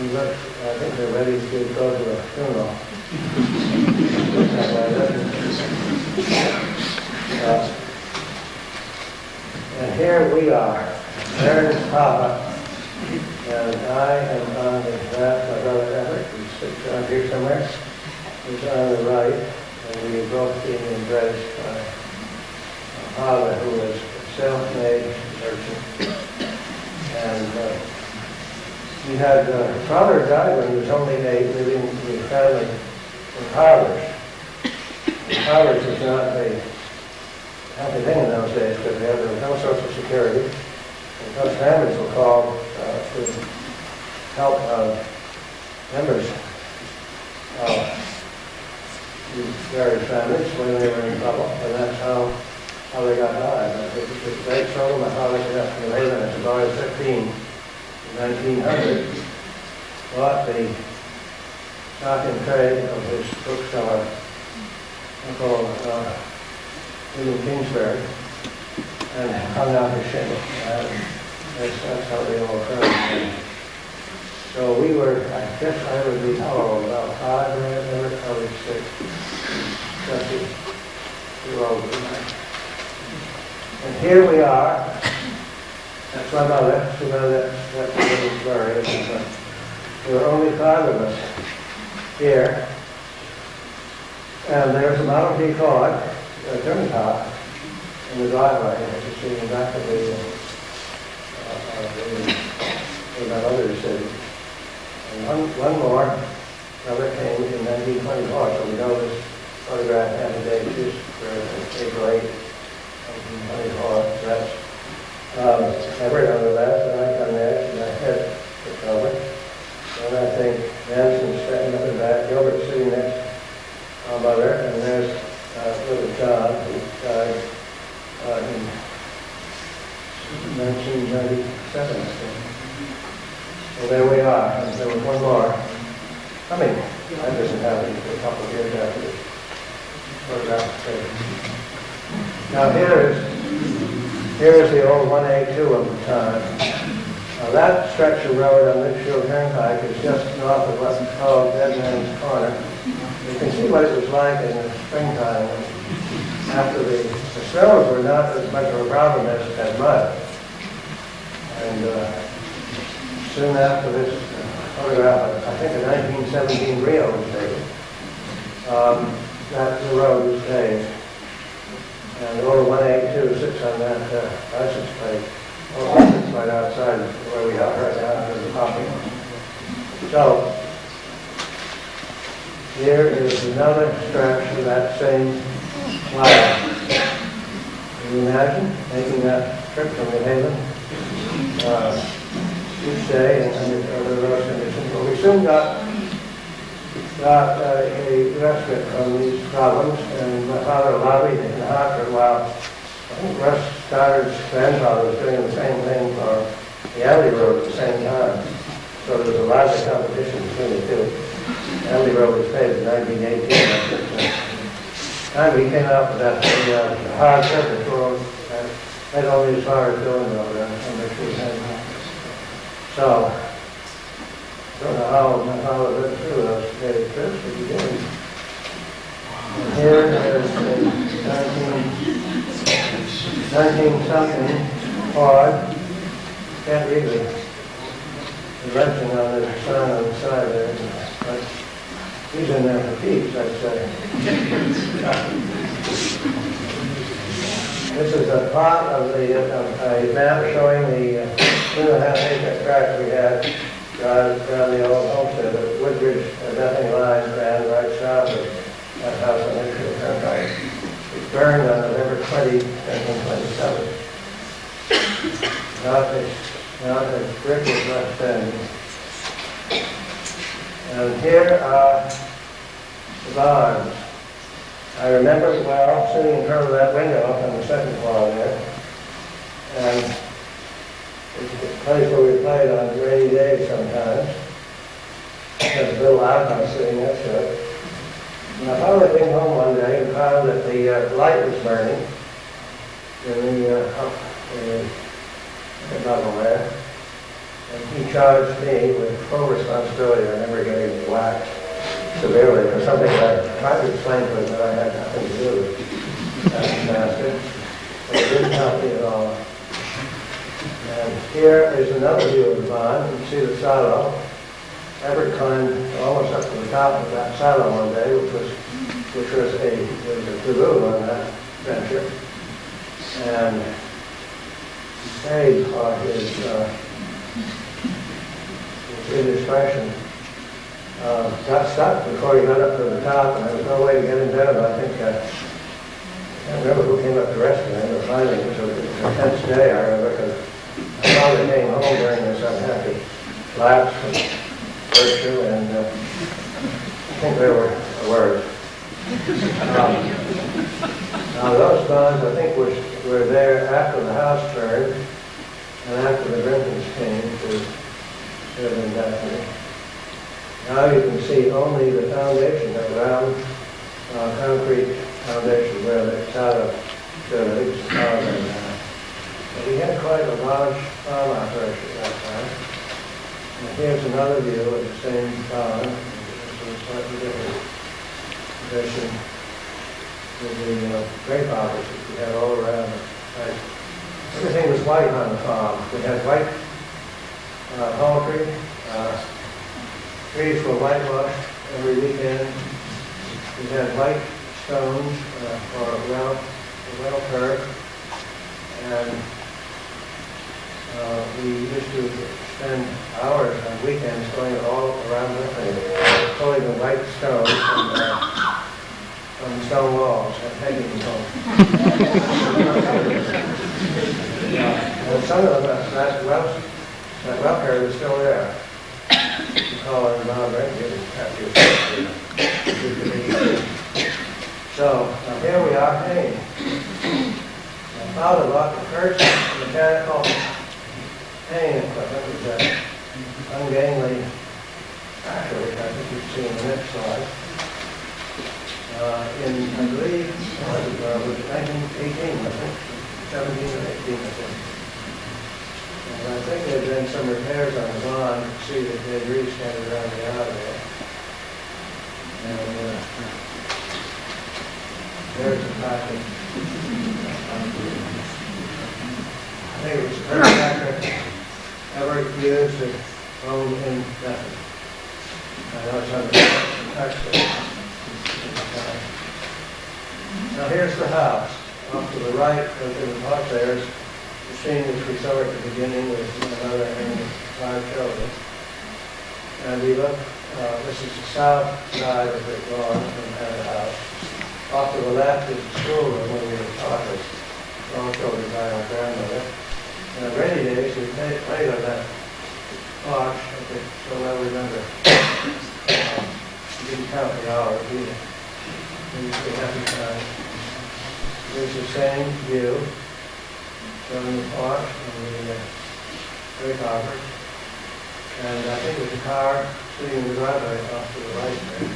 we look, I think they're ready to go to a funeral. And here we are. There is Papa, and I am on the left. My brother Everett, who sits down here somewhere, is on the right, and we are both being embraced by a father who was a self-made merchant. And he had, his father died when he was only 8, living with a family in Harvard. Harvard was not a happy thing in those days because there was no Social Security. And those families were called to help members of these various families when they were in trouble, and that's how they got by. They sold my father left New Haven as a boy of 15 in 1900, bought the stock and trade of his bookseller, Uncle William Kingsbury, and hung out his shingle. That's how they all occurred. So we were, I guess I would be how old, about 5 or whatever, probably 6. Jesse, too old than that. And here we are. That's my mother. She knows that's a little blurry. There were only 5 of us here. And there's a Model T Ford, a turntop, in the driveway. You see in the back of the where my mother said. And one more, another came in 1924, so we know this photograph had a date just for April 8, 1924. So that's Everett on the left, and I come next, and I head took over. And I think Manson's standing up in the back, Gilbert sitting next to my mother, and there's little John, who died in 1997, I think. So there we are, and there was one more coming. That doesn't happen for a couple of years after this photograph was taken. Now here is the old 182 of the time. Now that stretch of road on Litchfield Turnpike is just north of what's called Dead Man's Corner. You can see what it was like in the springtime after the snows were not as much of a problem as mud. And soon after this photograph, I think in 1917 Rio was taken, that the road was paved. And the old 182 sits on that license plate. Oh, it's right outside where we are right now, there's the coffee. So, here is another stretch of that same line. Can you imagine making that trip from New Haven each day and under those conditions? But we soon got a respite from these problems, and my father lobbied in Hartford while I think Russ Stoddard's grandfather was doing the same thing for the Alley Road at the same time. So there was a lot of competition between the two. The Alley Road was paved in 1918. And we came out with that the hard surface road and went only as far as Villanova and which we had. So, I don't know how my father lived through those daily trips, but he did. And here is a 19-something Ford. Can't read the legend on the sign on the side there, but he's in there for keeps, I'd say. This is a plot of a map showing the 2.5-acre tract we had around the old homestead of Woodbridge, Bethany line ran right south of that house on Litchfield Turnpike. It burned on November 20, 1927. Not a brick was left standing. And here are the barns. I remember well sitting in front of that window up on the second floor there, and it's a place where we played on rainy days sometimes. There's a little outhouse sitting next to it. And my father came home one day and found that the light was burning in the bubble there. And he charged me with full responsibility. I remember getting whacked severely for something I tried to explain to him that I had nothing to do with that bastard. But it didn't help me at all. And here is another view of the barn. You can see the silo. Everett climbed almost up to the top of that silo one day, which was a taboo on that venture. And he paid for his indiscretion. Got stuck before he got up to the top, and there was no way to get him down. I think I can't remember who came up to rescue him, but finally it was a tense day, I remember, because my father came home during this unhappy lapse from virtue, and I think there were words. Now those bonds, I think, were there after the house burned, and after the Brinkins came to live in Bethany. Now you can see only the foundation, the round concrete foundation where the saga village started. But we had quite a large farm operation at that time. And here's another view of the same farm. It's a slightly different position with the grape arbors that we had all around the place. Everything was white on the farm. We had white poultry. Trees were whitewashed every weekend. We had white stones for a well curve. And we used to spend hours on weekends going all around Bethany, pulling the white stones from the stone walls and taking them home. And some of them, that well curve is still there. You call it now, right? So here we are hanging. My father bought the first mechanical hanging equipment with that ungainly tractor, which I think you've seen in the next slide. In, I believe, it was 1918, I think, 17 or 18, I think. And I think there'd been some repairs on the lawn. You can see that they'd re-standed around the out there. And there's the packing. I think it was the first tractor ever used to own in Bethany. I know it's under text. Now here's the house. Off to the right, in the top there's the scene which we saw at the beginning with another and 5 children. And we look, this is the south side of the lawn from the house. Off to the left is the schoolroom where we were taught as all children by our grandmother. And in rainy days, we played on that porch, I think, so well remember. We didn't count the hours either. We used to have happy time. There's the same view from the porch and the grape arbor. And I think there's a car sitting in the driveway off to the right there.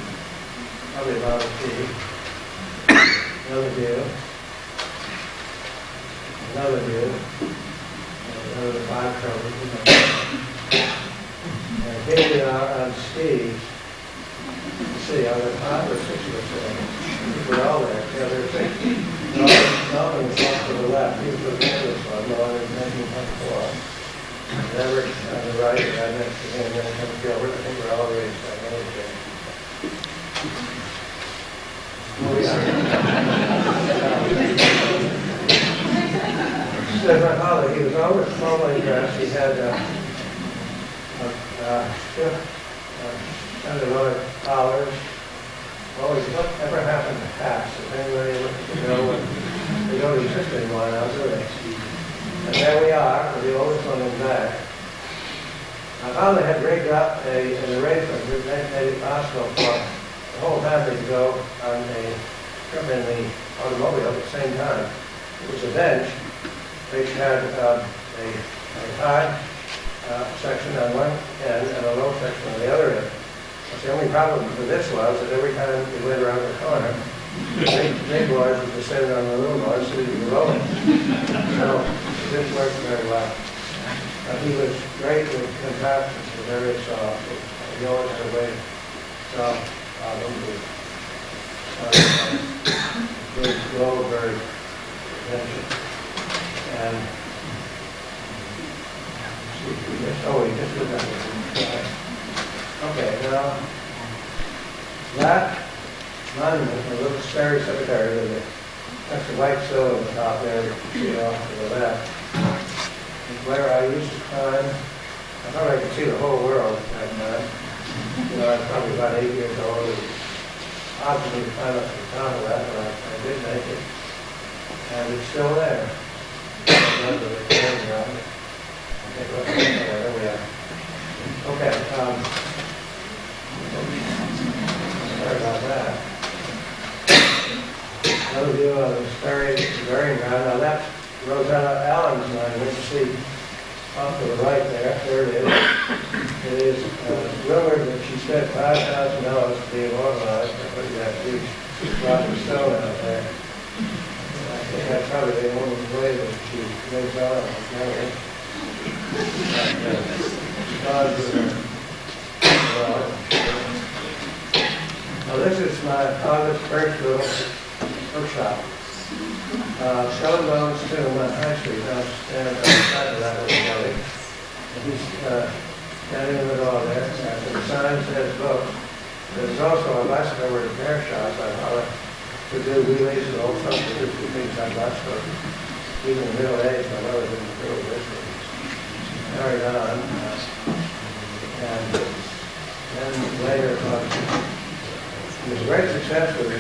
Probably about a feet. Another view. Another view. And another 5 children. And here we are on skis. You see, on the 5 or 6 of us there. We're all there. Yeah, there's 6. Melvin was off to the left. He was looking at this one, Melvin was 1924. And Everett on the right, right next to him, then comes Gilbert. I think we're all raised by age there. There's my father. He was always formally dressed. He had underwear collars. Always, whatever happened to hats? If anybody looked at the bill, they don't exist anymore now, do they? And there we are, with the oldest one in back. My father had rigged up an arrangement which made it possible for the whole family to go on a trip in the automobile at the same time. It was a bench which had a high section on one end and a low section on the other end. The only problem with this was that every time we went around the corner, the big boys would descend on the little boys so we could roll it. So it didn't work very well. He was great with contraptions, very soft. He always had a way to solve problems with very slow, very attention. And he just looked at it. Okay, now, that monument, the little Sperry Cemetery, that's the white stone on the top there, you can see off to the left, is where I used to climb. I thought I could see the whole world at that time. You know, I was probably about 8 years old. It was possible to climb up to the top of that, but I did make it. And it's still there. There we are. Okay. Sorry about that. Another view of the burying ground. Now that's Rosetta Allen's monument. You see off to the right there. There it is. It is rumored that she spent $5,000 to be immortalized by putting that huge rock of stone out there. I think that's probably the only way that she lives on, really. God was well. Now this is my August first little workshop. Stone Bones Tomb on High Street, I'll stand on the side of that little building. And he's standing in the middle of there, and the sign says book. There's also a bicycle repair shop on how to do wheelies and all sorts of different things on bicycles. Even in the middle age, my mother didn't do this. Carried on. And then later, he was a great success with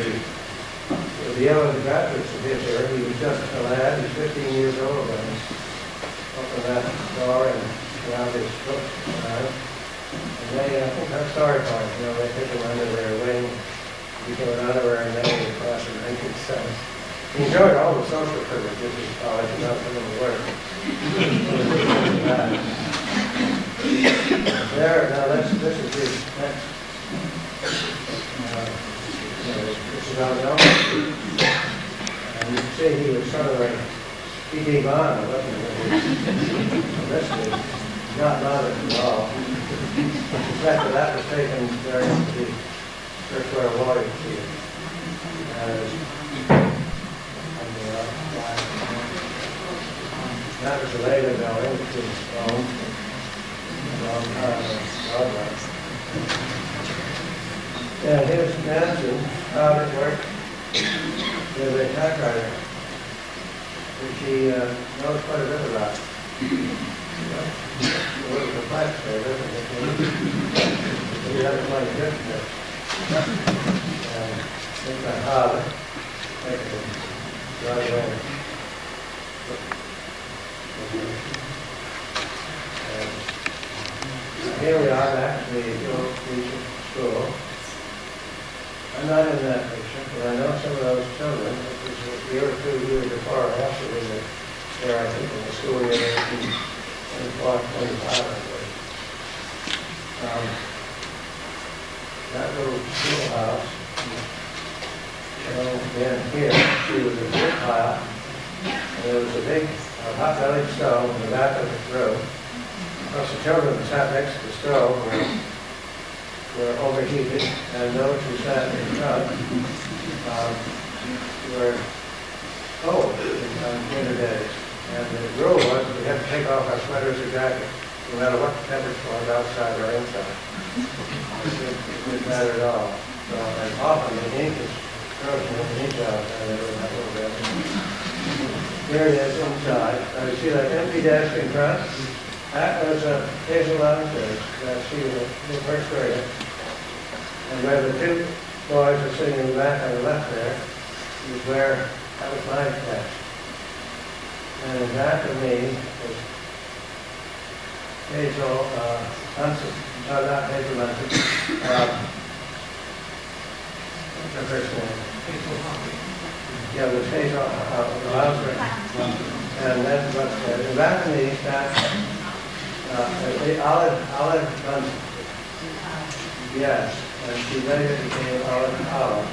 the yellow graduates of his era. He was just a lad, he's 15 years old, and he's opened that door and around his books. And they, I think that's sorry for him, they took him under their wing, became an honorary member of the class in 1970. He enjoyed all the social privileges of college and not doing the work. There, now this is his next. This is our dome. And you can see he was sort of like P.D. Bond, wasn't he? This is not modern at all. In fact, that was taken during the First World War. That was a later building, which was owned a long time ago. And his mansion, how it worked, with a typewriter, which he knows quite a bit about. It was a flash there, doesn't it? He doesn't like it. And it's my father, right away. Here we are back to the old teaching school. I'm not in that picture, but I know some of those children. It was a year or 2 years before or after we were there, I think, in the school year 1924, 25, I believe. That little schoolhouse, again here, she was a brick pile, and there was a big hot-bellied stove in the back of the room. Of course, the children who sat next to the stove were overheated, and those who sat in front were cold on winter days. And the rule was we had to take off our sweaters or jackets, no matter what the temperature was outside or inside. It didn't matter at all. So, and often the ink is frozen in the ink out, and it was a little bit. Here it is inside. Now you see that empty desk in front? That was a Hazel downstairs. She was a first grader. And where the 2 boys are sitting in the back on the left there is where that was my desk. And in back of me was Hazel Munson. No, not Hazel Munson. What's her first name? Yeah, it was Hazel Louser. And that's what's there. In back of me the Olive Munson. Yes, and she later became Olive Hollis.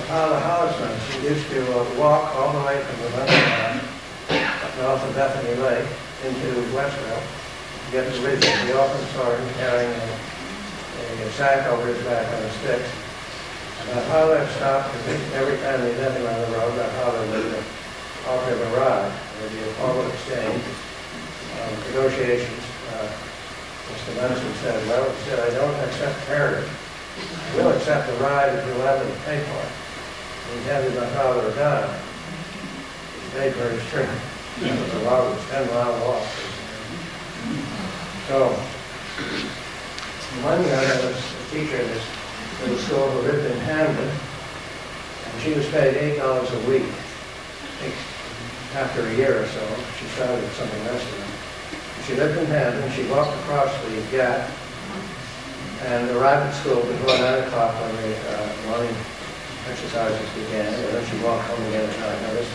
Paula Hollisman, she used to walk all the way from the London north of Bethany Lake into Westville to get to Ridgewood. We often saw him carrying a sack over his back on a stick. Paula stopped every time they met him on the road. Paula would offer him a ride. There would be a formal exchange, negotiations. Mr. Munson said, well, he said, I don't accept heritage. I will accept the ride if you'll have me pay for it. And he handed my father a dime. He paid for his trip. It was a long 10-mile walk. So, one guy was a teacher in this little school who lived in Hamden, and she was paid $8 a week. I think after a year or so, she started something less than that. She lived in Hamden. She walked across the gap and arrived at school before 9 o'clock when the morning exercises began, and then she walked home again at 9. Now this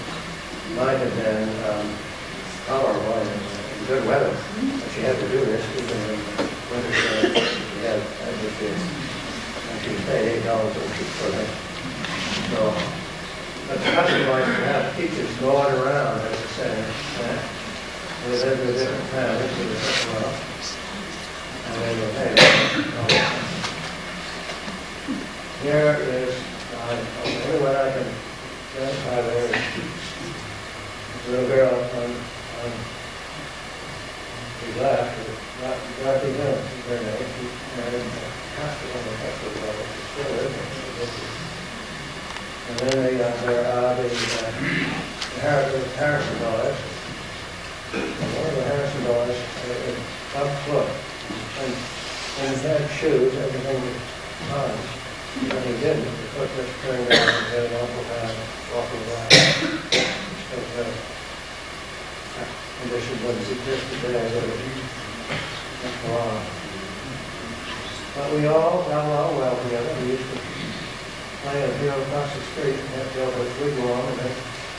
might have been tolerable in good weather, but she had to do this even in winter. She had to and she paid $8 a week for it. So, but the custom was to have teachers going around, as I say, with every different families, with a different well, and they were paid. Here is, the only one I can identify there is a little girl on the left, Dorothy Hill, her name. She married a pastor on the Texas level. She still is. And then there are the Harrison boys. And one of the Harrison boys up foot. And he had shoes, everything was fine. When he didn't, the foot just turned around and had an awful time walking around. Because condition wouldn't exist today, but it's wrong. But we all got along well together. We used to play in a field across the street and have to go over to Wigwam, and then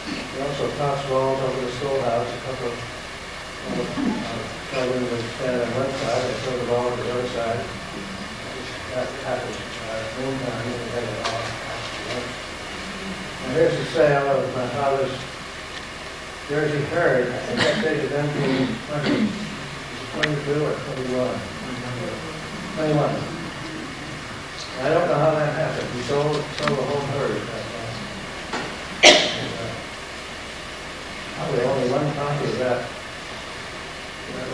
we also tossed balls over the schoolhouse. A couple of children would stand on one side and throw the ball to the other side. That happened noontime, and we had it all. And here's the sale of my father's Jersey herd. I think that dated 1922 or 21. 21. I don't know how that happened. He sold the whole herd at that time. Probably only one copy of that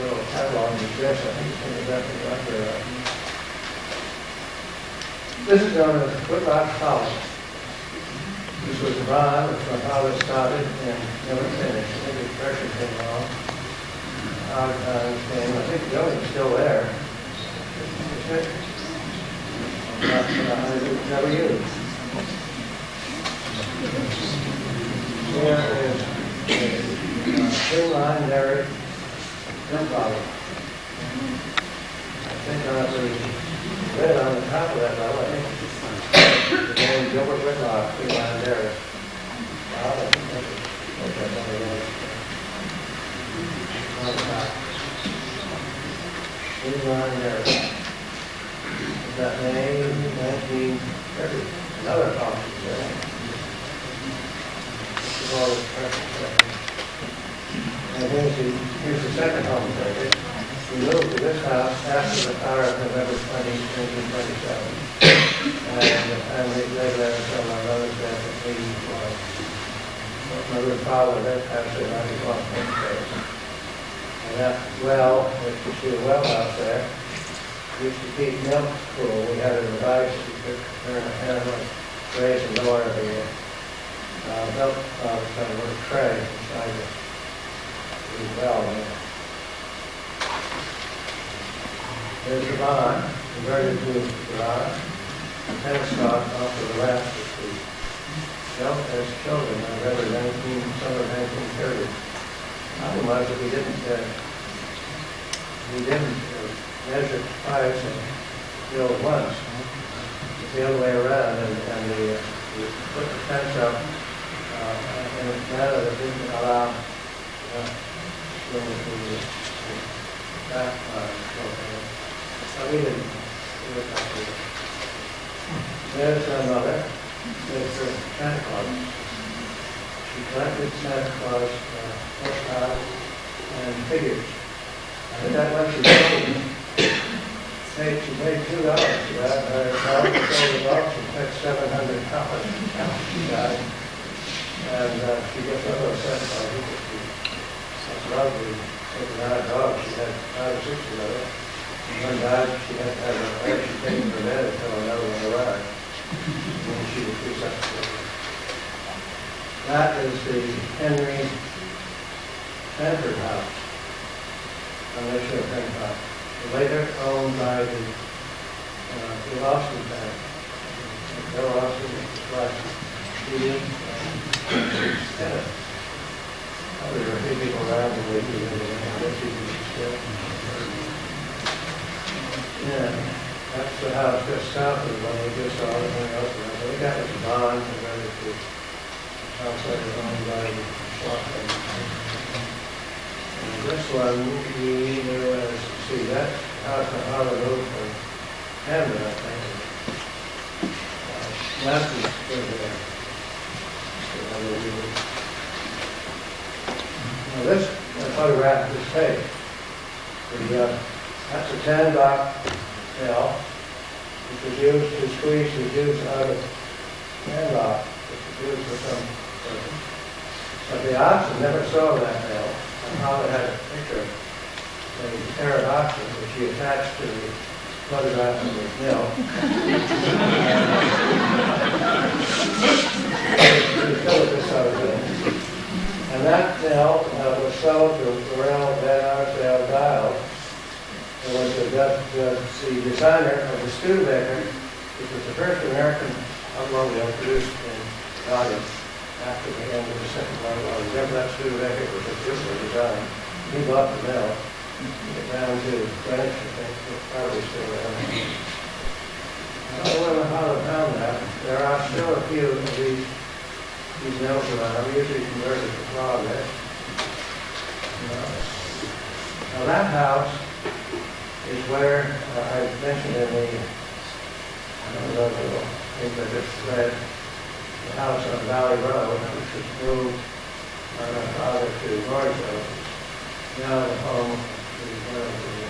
little catalog exists. I think it's in the Bethany library. This is known as Whitlock College. This was the barn which my father started and never finished. I think the depression came along. Hard times came. I think the building's still there. Never used. Here is a two-line dairy milk bottle. I think the red on the top of that bottle, I think the name Gilbert Whitlock, two-line dairy. Wow, I think that's on the other. On the top. Two-line dairy. That name, 1930, another coffee. This is all the precious. And here's the second home circuit. We moved to this house after the fire of November 20, 1927. And the family lived there until my mother's death at 84. My mother and father lived after 91. And that well, which you see a well out there, used to keep milk cool. We had a device that you could turn a handle and raise and lower the milk kind of little tray inside the well there. There's the barn, converted to garage. The tennis court off to the left is the built as children. I remember summer 1930. Problem was that we didn't measure twice and build once. It's the other way around, and we put the fence up in a manner that didn't allow the back part. So we didn't do it that way. There's her mother. There's her Santa Claus. She collected Santa Claus postcards and figures. And that when she paid $2 for that. Her daughter sold it off. She paid 700 copies. She died. And she gets another Santa Claus. That's lovely. Taking out a dog. She had 5 or 6 of those. One died, she had to have her leg, she taken her bed until another one arrived. And then she was resuscitated. That is the Henry Sanford House on Mission Penpot. Later owned by the Austin family. Bill Austin was his wife. There were a few people around the way he lived in. Yeah, that's the house just south of the one we just saw, everything else around. So we got this bond converted to house that was owned by the shop. And this one, we knew as, see, that house on Harley Road from Hamden, I think. That's the now this photograph is tape. That's a 10-block mill, which was used to squeeze the juice out of handlock, which was used for some purpose. But the oxen never saw that mill, and Holly had a picture of the pair of oxen which he attached to the photograph of the mill. And that mill was sold to Varel Van Arsdale Giles, who was the designer of the Studebaker, which was the first American automobile produced in Ireland after the end of the Second World War. Remember that Studebaker was a beautiful design. He bought the mill. Get down to Greenwich, I think, it's probably still around. I don't know how they found that. There are still a few of these mills around, usually converted to progress. Now that house is where I mentioned in the, I don't know if I think I just read, the house on Valley Road, which was moved by my father to Norrisville. Now the home is one of the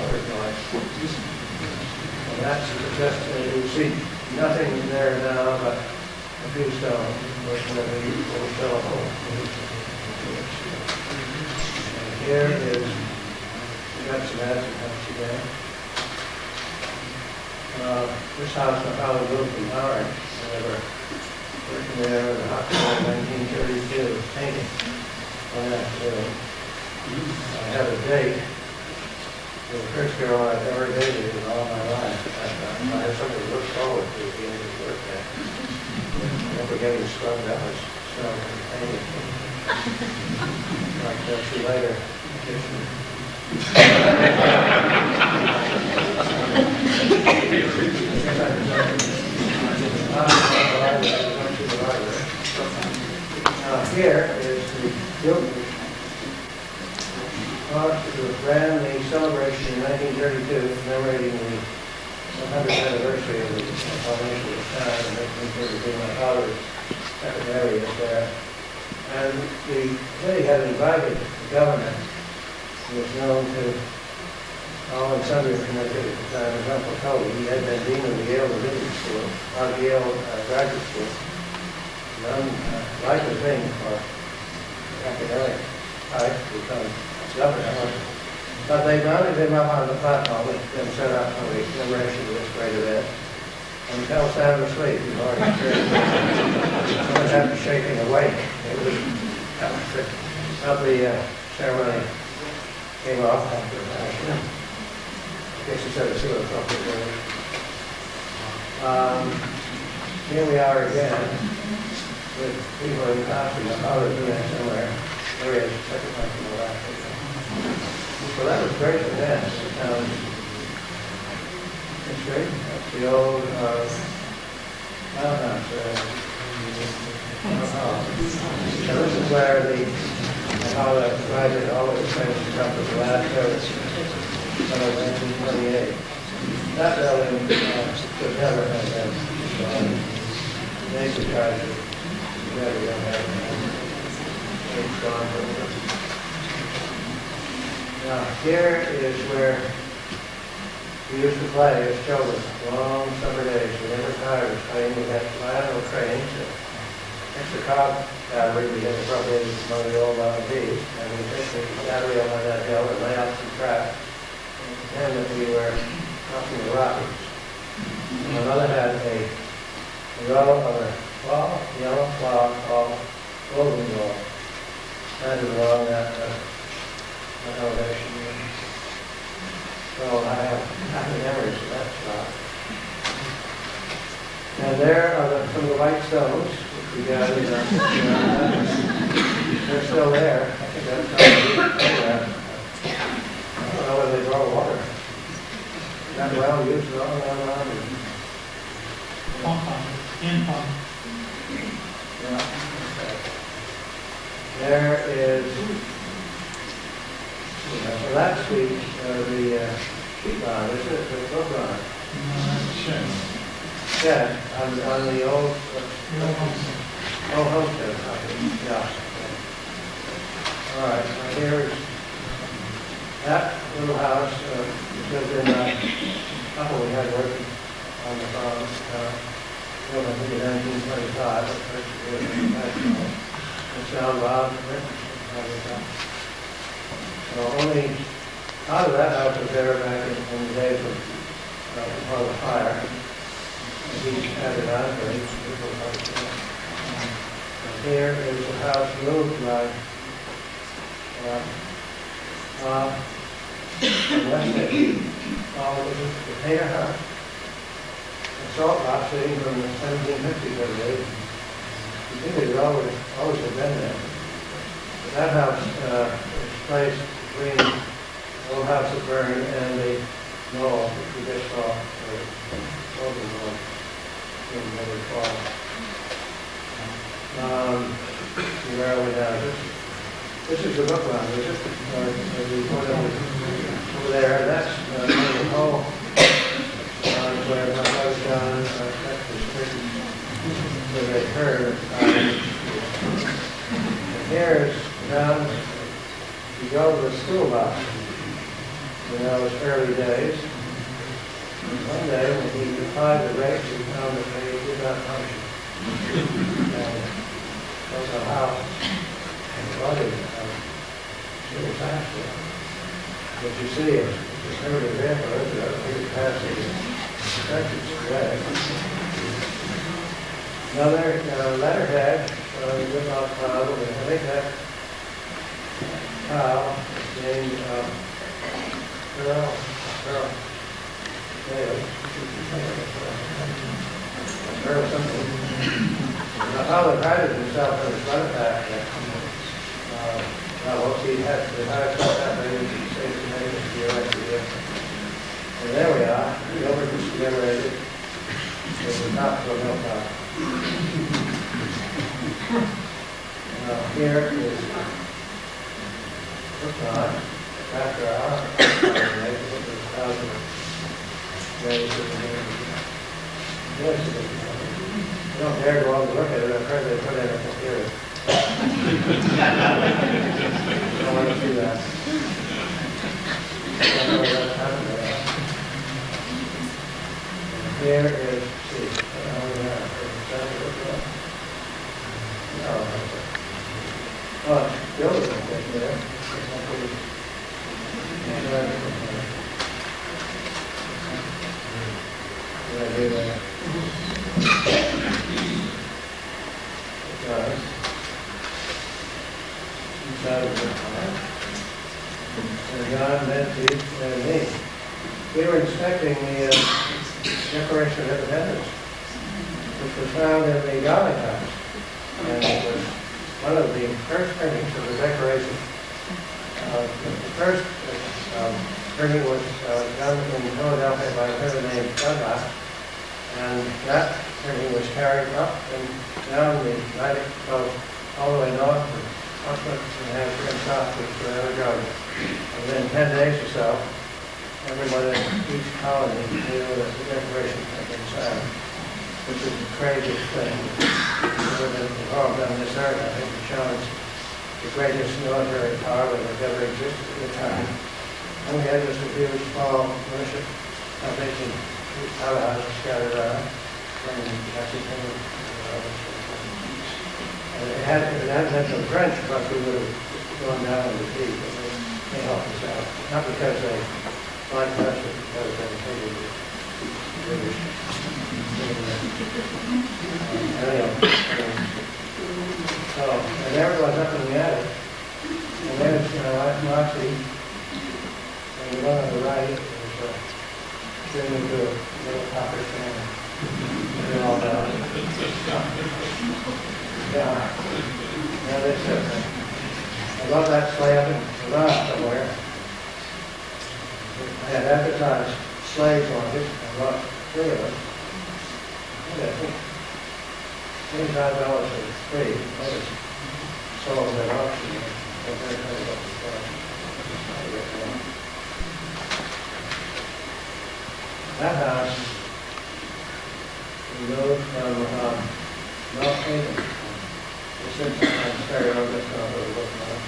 other guys. And that's just, you see nothing there now but a few stones, which were the usual telephone. And here is, we got some acid house again. This house I probably built from Howard. They were working there in the hospital in 1932, painting on that building. I have a date. The first girl I've ever dated in all my life. I had something to look forward to at the end of his birthday. Never getting scrubbed out as snow and painting. Like that, see later. Here is the guild. It ran the celebration in 1932, commemorating the 100th anniversary of the formation of the town in 1932. My father's secretariat there. And the committee had invited the governor, who was known to all and sundry of Connecticut at the time, as Uncle Toby. He had been dean of the Yale Divinity School, or the Yale Graduate School. An unlikely thing for academic type to become governor. But they mounted him up on the platform and set up for the commemoration of this great event. And he fell sound asleep. He already had to shake him awake. It was how the ceremony came off after a fashion. I guess he said a pseudo-trumpet really. Here we are again with people in costume. My father's doing that somewhere. There he is, second one from the last picture. So that was great event. It's great. That's the old townhouse. So this is where how the project always finished to come to the last service of 1928. That building could never have been nature project. Never don't have it's gone over. Now, here is where we used to play as children, long summer days. We never tired of playing. We had lateral trains. Next to Cobb Battery, we had probably one of the old RVs, and we take the battery on that hill and lay out some track. And pretend that we were crossing the Rockies. And my mother had a row of a yellow flower called golden wall. Planted along that elevation. So I have happy memories of that spot. And there are some of the white stones which we gathered. They're still there. I think that's how they do it. I don't know whether they draw water. That well used it all around. Yeah. There is, so that's the sheet line, is it, the book line? Yeah, on the old homestead property, yeah. All right, now here's that little house, which was in a couple we had working on the farm, built I think in 1925, but first it was in that. It's now Bob, so only part of that house was there back in the days of before the fire. And he had it on for each little house. And here is the house moved by from West End. Oh, this is the Taylor house. The salt box sitting from the 1750s, I believe. You think it always had been there. But that house is placed between the old house that burned and the knoll, which we just saw, or golden knoll, in the fall. Where are we now? This is the book line, is it? The one over there, that's the hole where my brother John, that's the street where they heard. And here's down, you go to the school bus. You know, it's early days. And one day when he applied the rates, he found that they did not function. And was a house. Flooded, really fast. But you see, it's a primitive example, isn't it? It's past the inspections today. Another letterhead, Whitlock tile, and I think that tile is named Earl Daly. Earl something. Now, Father prided himself on his letter pack. He had the highest that he saved the name of the idea. And there we are, the over generated with the top of a milk pot. Now, here is the time after our I don't dare go on and look at it. I've heard they put in a computer. I don't want to see that. Here is, see, oh, it's building right there. John, Nancy, and me. We were inspecting the Declaration of Independence, which was found in the Garlic House. And it was one of the first printings of the Declaration. The first printing was done in Philadelphia by a printer named Douglas. And that printing was carried up and down the Atlantic coast, all the way north to Oxford, New Hampshire, and south to wherever it goes. And within 10 days or so, everyone in each colony knew that the Declaration had been signed, which is the craziest thing. We've been involved on this earth, I think it shows the greatest military power that had ever existed at the time. And we had just a few small militia outfits and powerhouses scattered around from Mexico and others. And it hadn't been for the French, of course, we would have gone down in defeat, but they helped us out. Not because they liked us, but because they hated the British. And there it was up in the attic. And there's Moxie, and the one on the right is turning into a little copper can. And all that. Yeah. Now this I love that slab in the garage somewhere. I had advertised slaves on it. I bought 3 of them. I think $25 for 3. I was sold at auction. that house, we moved from North Haven. It's in Stereo, that's not what we're looking at.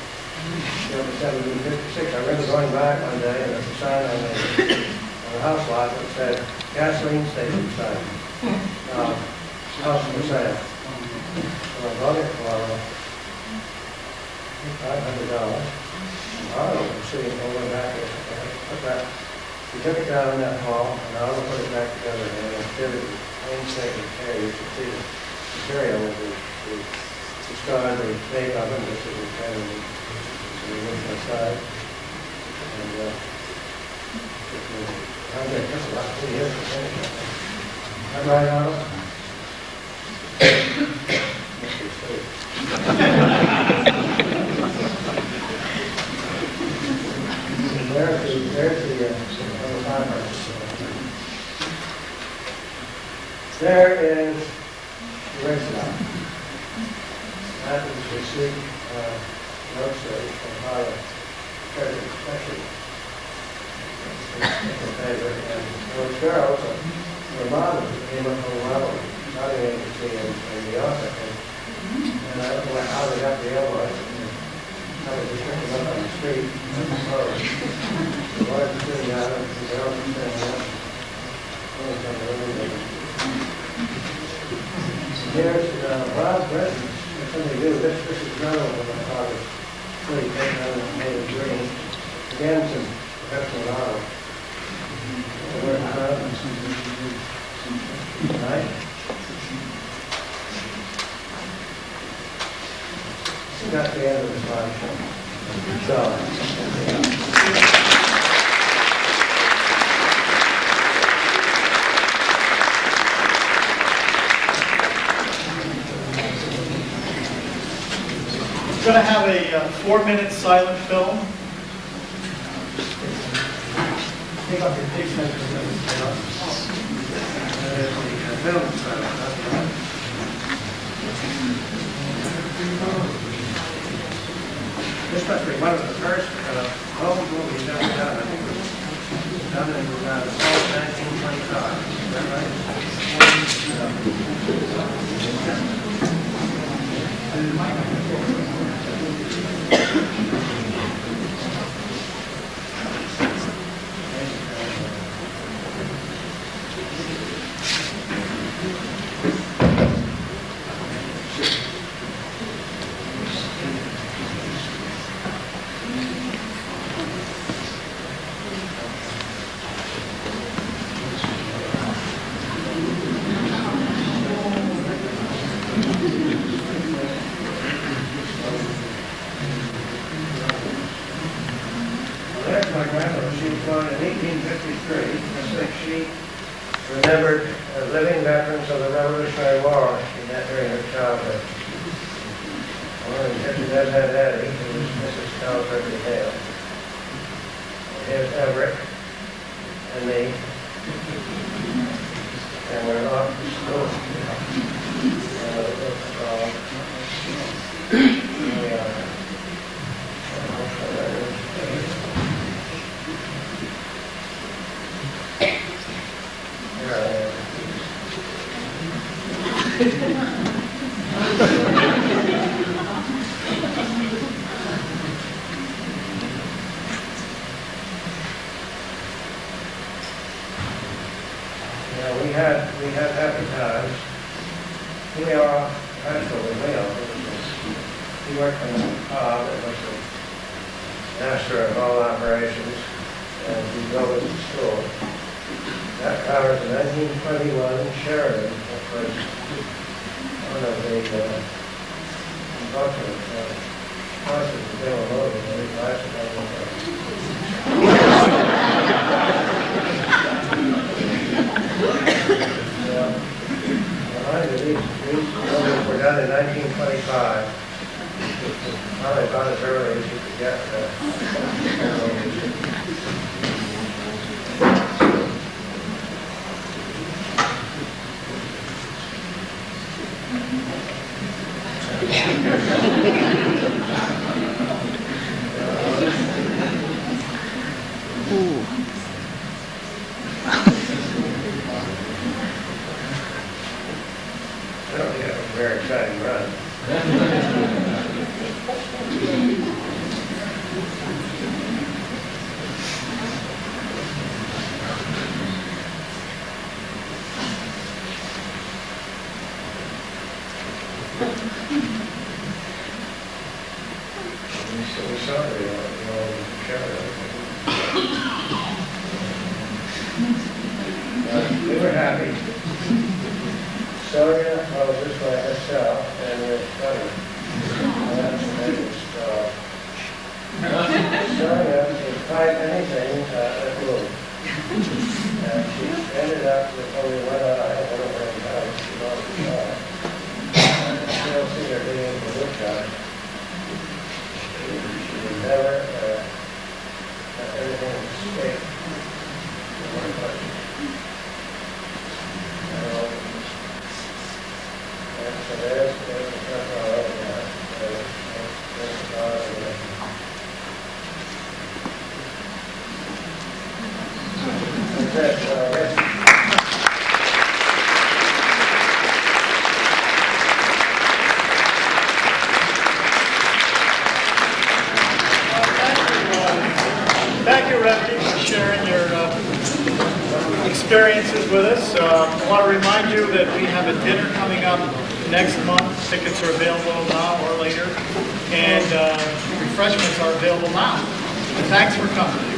Built in 1756. I remember going back one day and there's a sign on the house lot that said gasoline station sign. House for sale. So I bought it for $500. I was sitting over back there. We took it down in that hall and I put it back together again and did it painstakingly care. You can see the material of the stars, the tape of them, which is kind of the original side. And I'm going to just about 3 years to finish it. Am I right, Arnold? Must be sweet. There's the there is the restaurant. That is the street roadside from Harlem. Very special. It's a favorite. And those girls were models that came up from Harlem, shouting agency in New York, I think. And I don't know how they got the elbows. I was just picking up on the street. The boys were sitting down and the girls were standing up. Here's Bob's residence. That's what they do. This is Journal of my father's sleep, taken out of the native green. Again, some professional model. Right? That's the end of the slideshow. So, We're going to have a 4-minute silent film. take off your pigment. This must be one of the first home movies ever done. I think it was done in fall of 1925. Is that There's my grandmother. She was born in 1853. She remembered living veterans of the Revolutionary War she met during her childhood. One of them pictures has had Addie, who was Mrs. Charles Reverdy Hale. Here's Everett and me. And we're off to school. We are. We had happy times. We are actually Leo. He worked in the car that was the master of all operations, and he drove us to school. That car was a 1921 Sheridan, which was one of the unfortunate choices that they were loaded when we these buildings were done in 1925. Probably about as early as you could get. This We were happy. Sonia was this way herself, and your buddy. That's the biggest. Sonia would fight anything that moved. And she ended up with only one eye, one of her eyes, she lost her eye. I still see her being the woodchuck. She would never let anything escape. And so there's the front row over there. There's the car over there. That's it. Thank you, Reverdy, for sharing your experiences with us. I want to remind you that we have a dinner coming up next month. Tickets are available now or later, and refreshments are available now. Thanks for coming.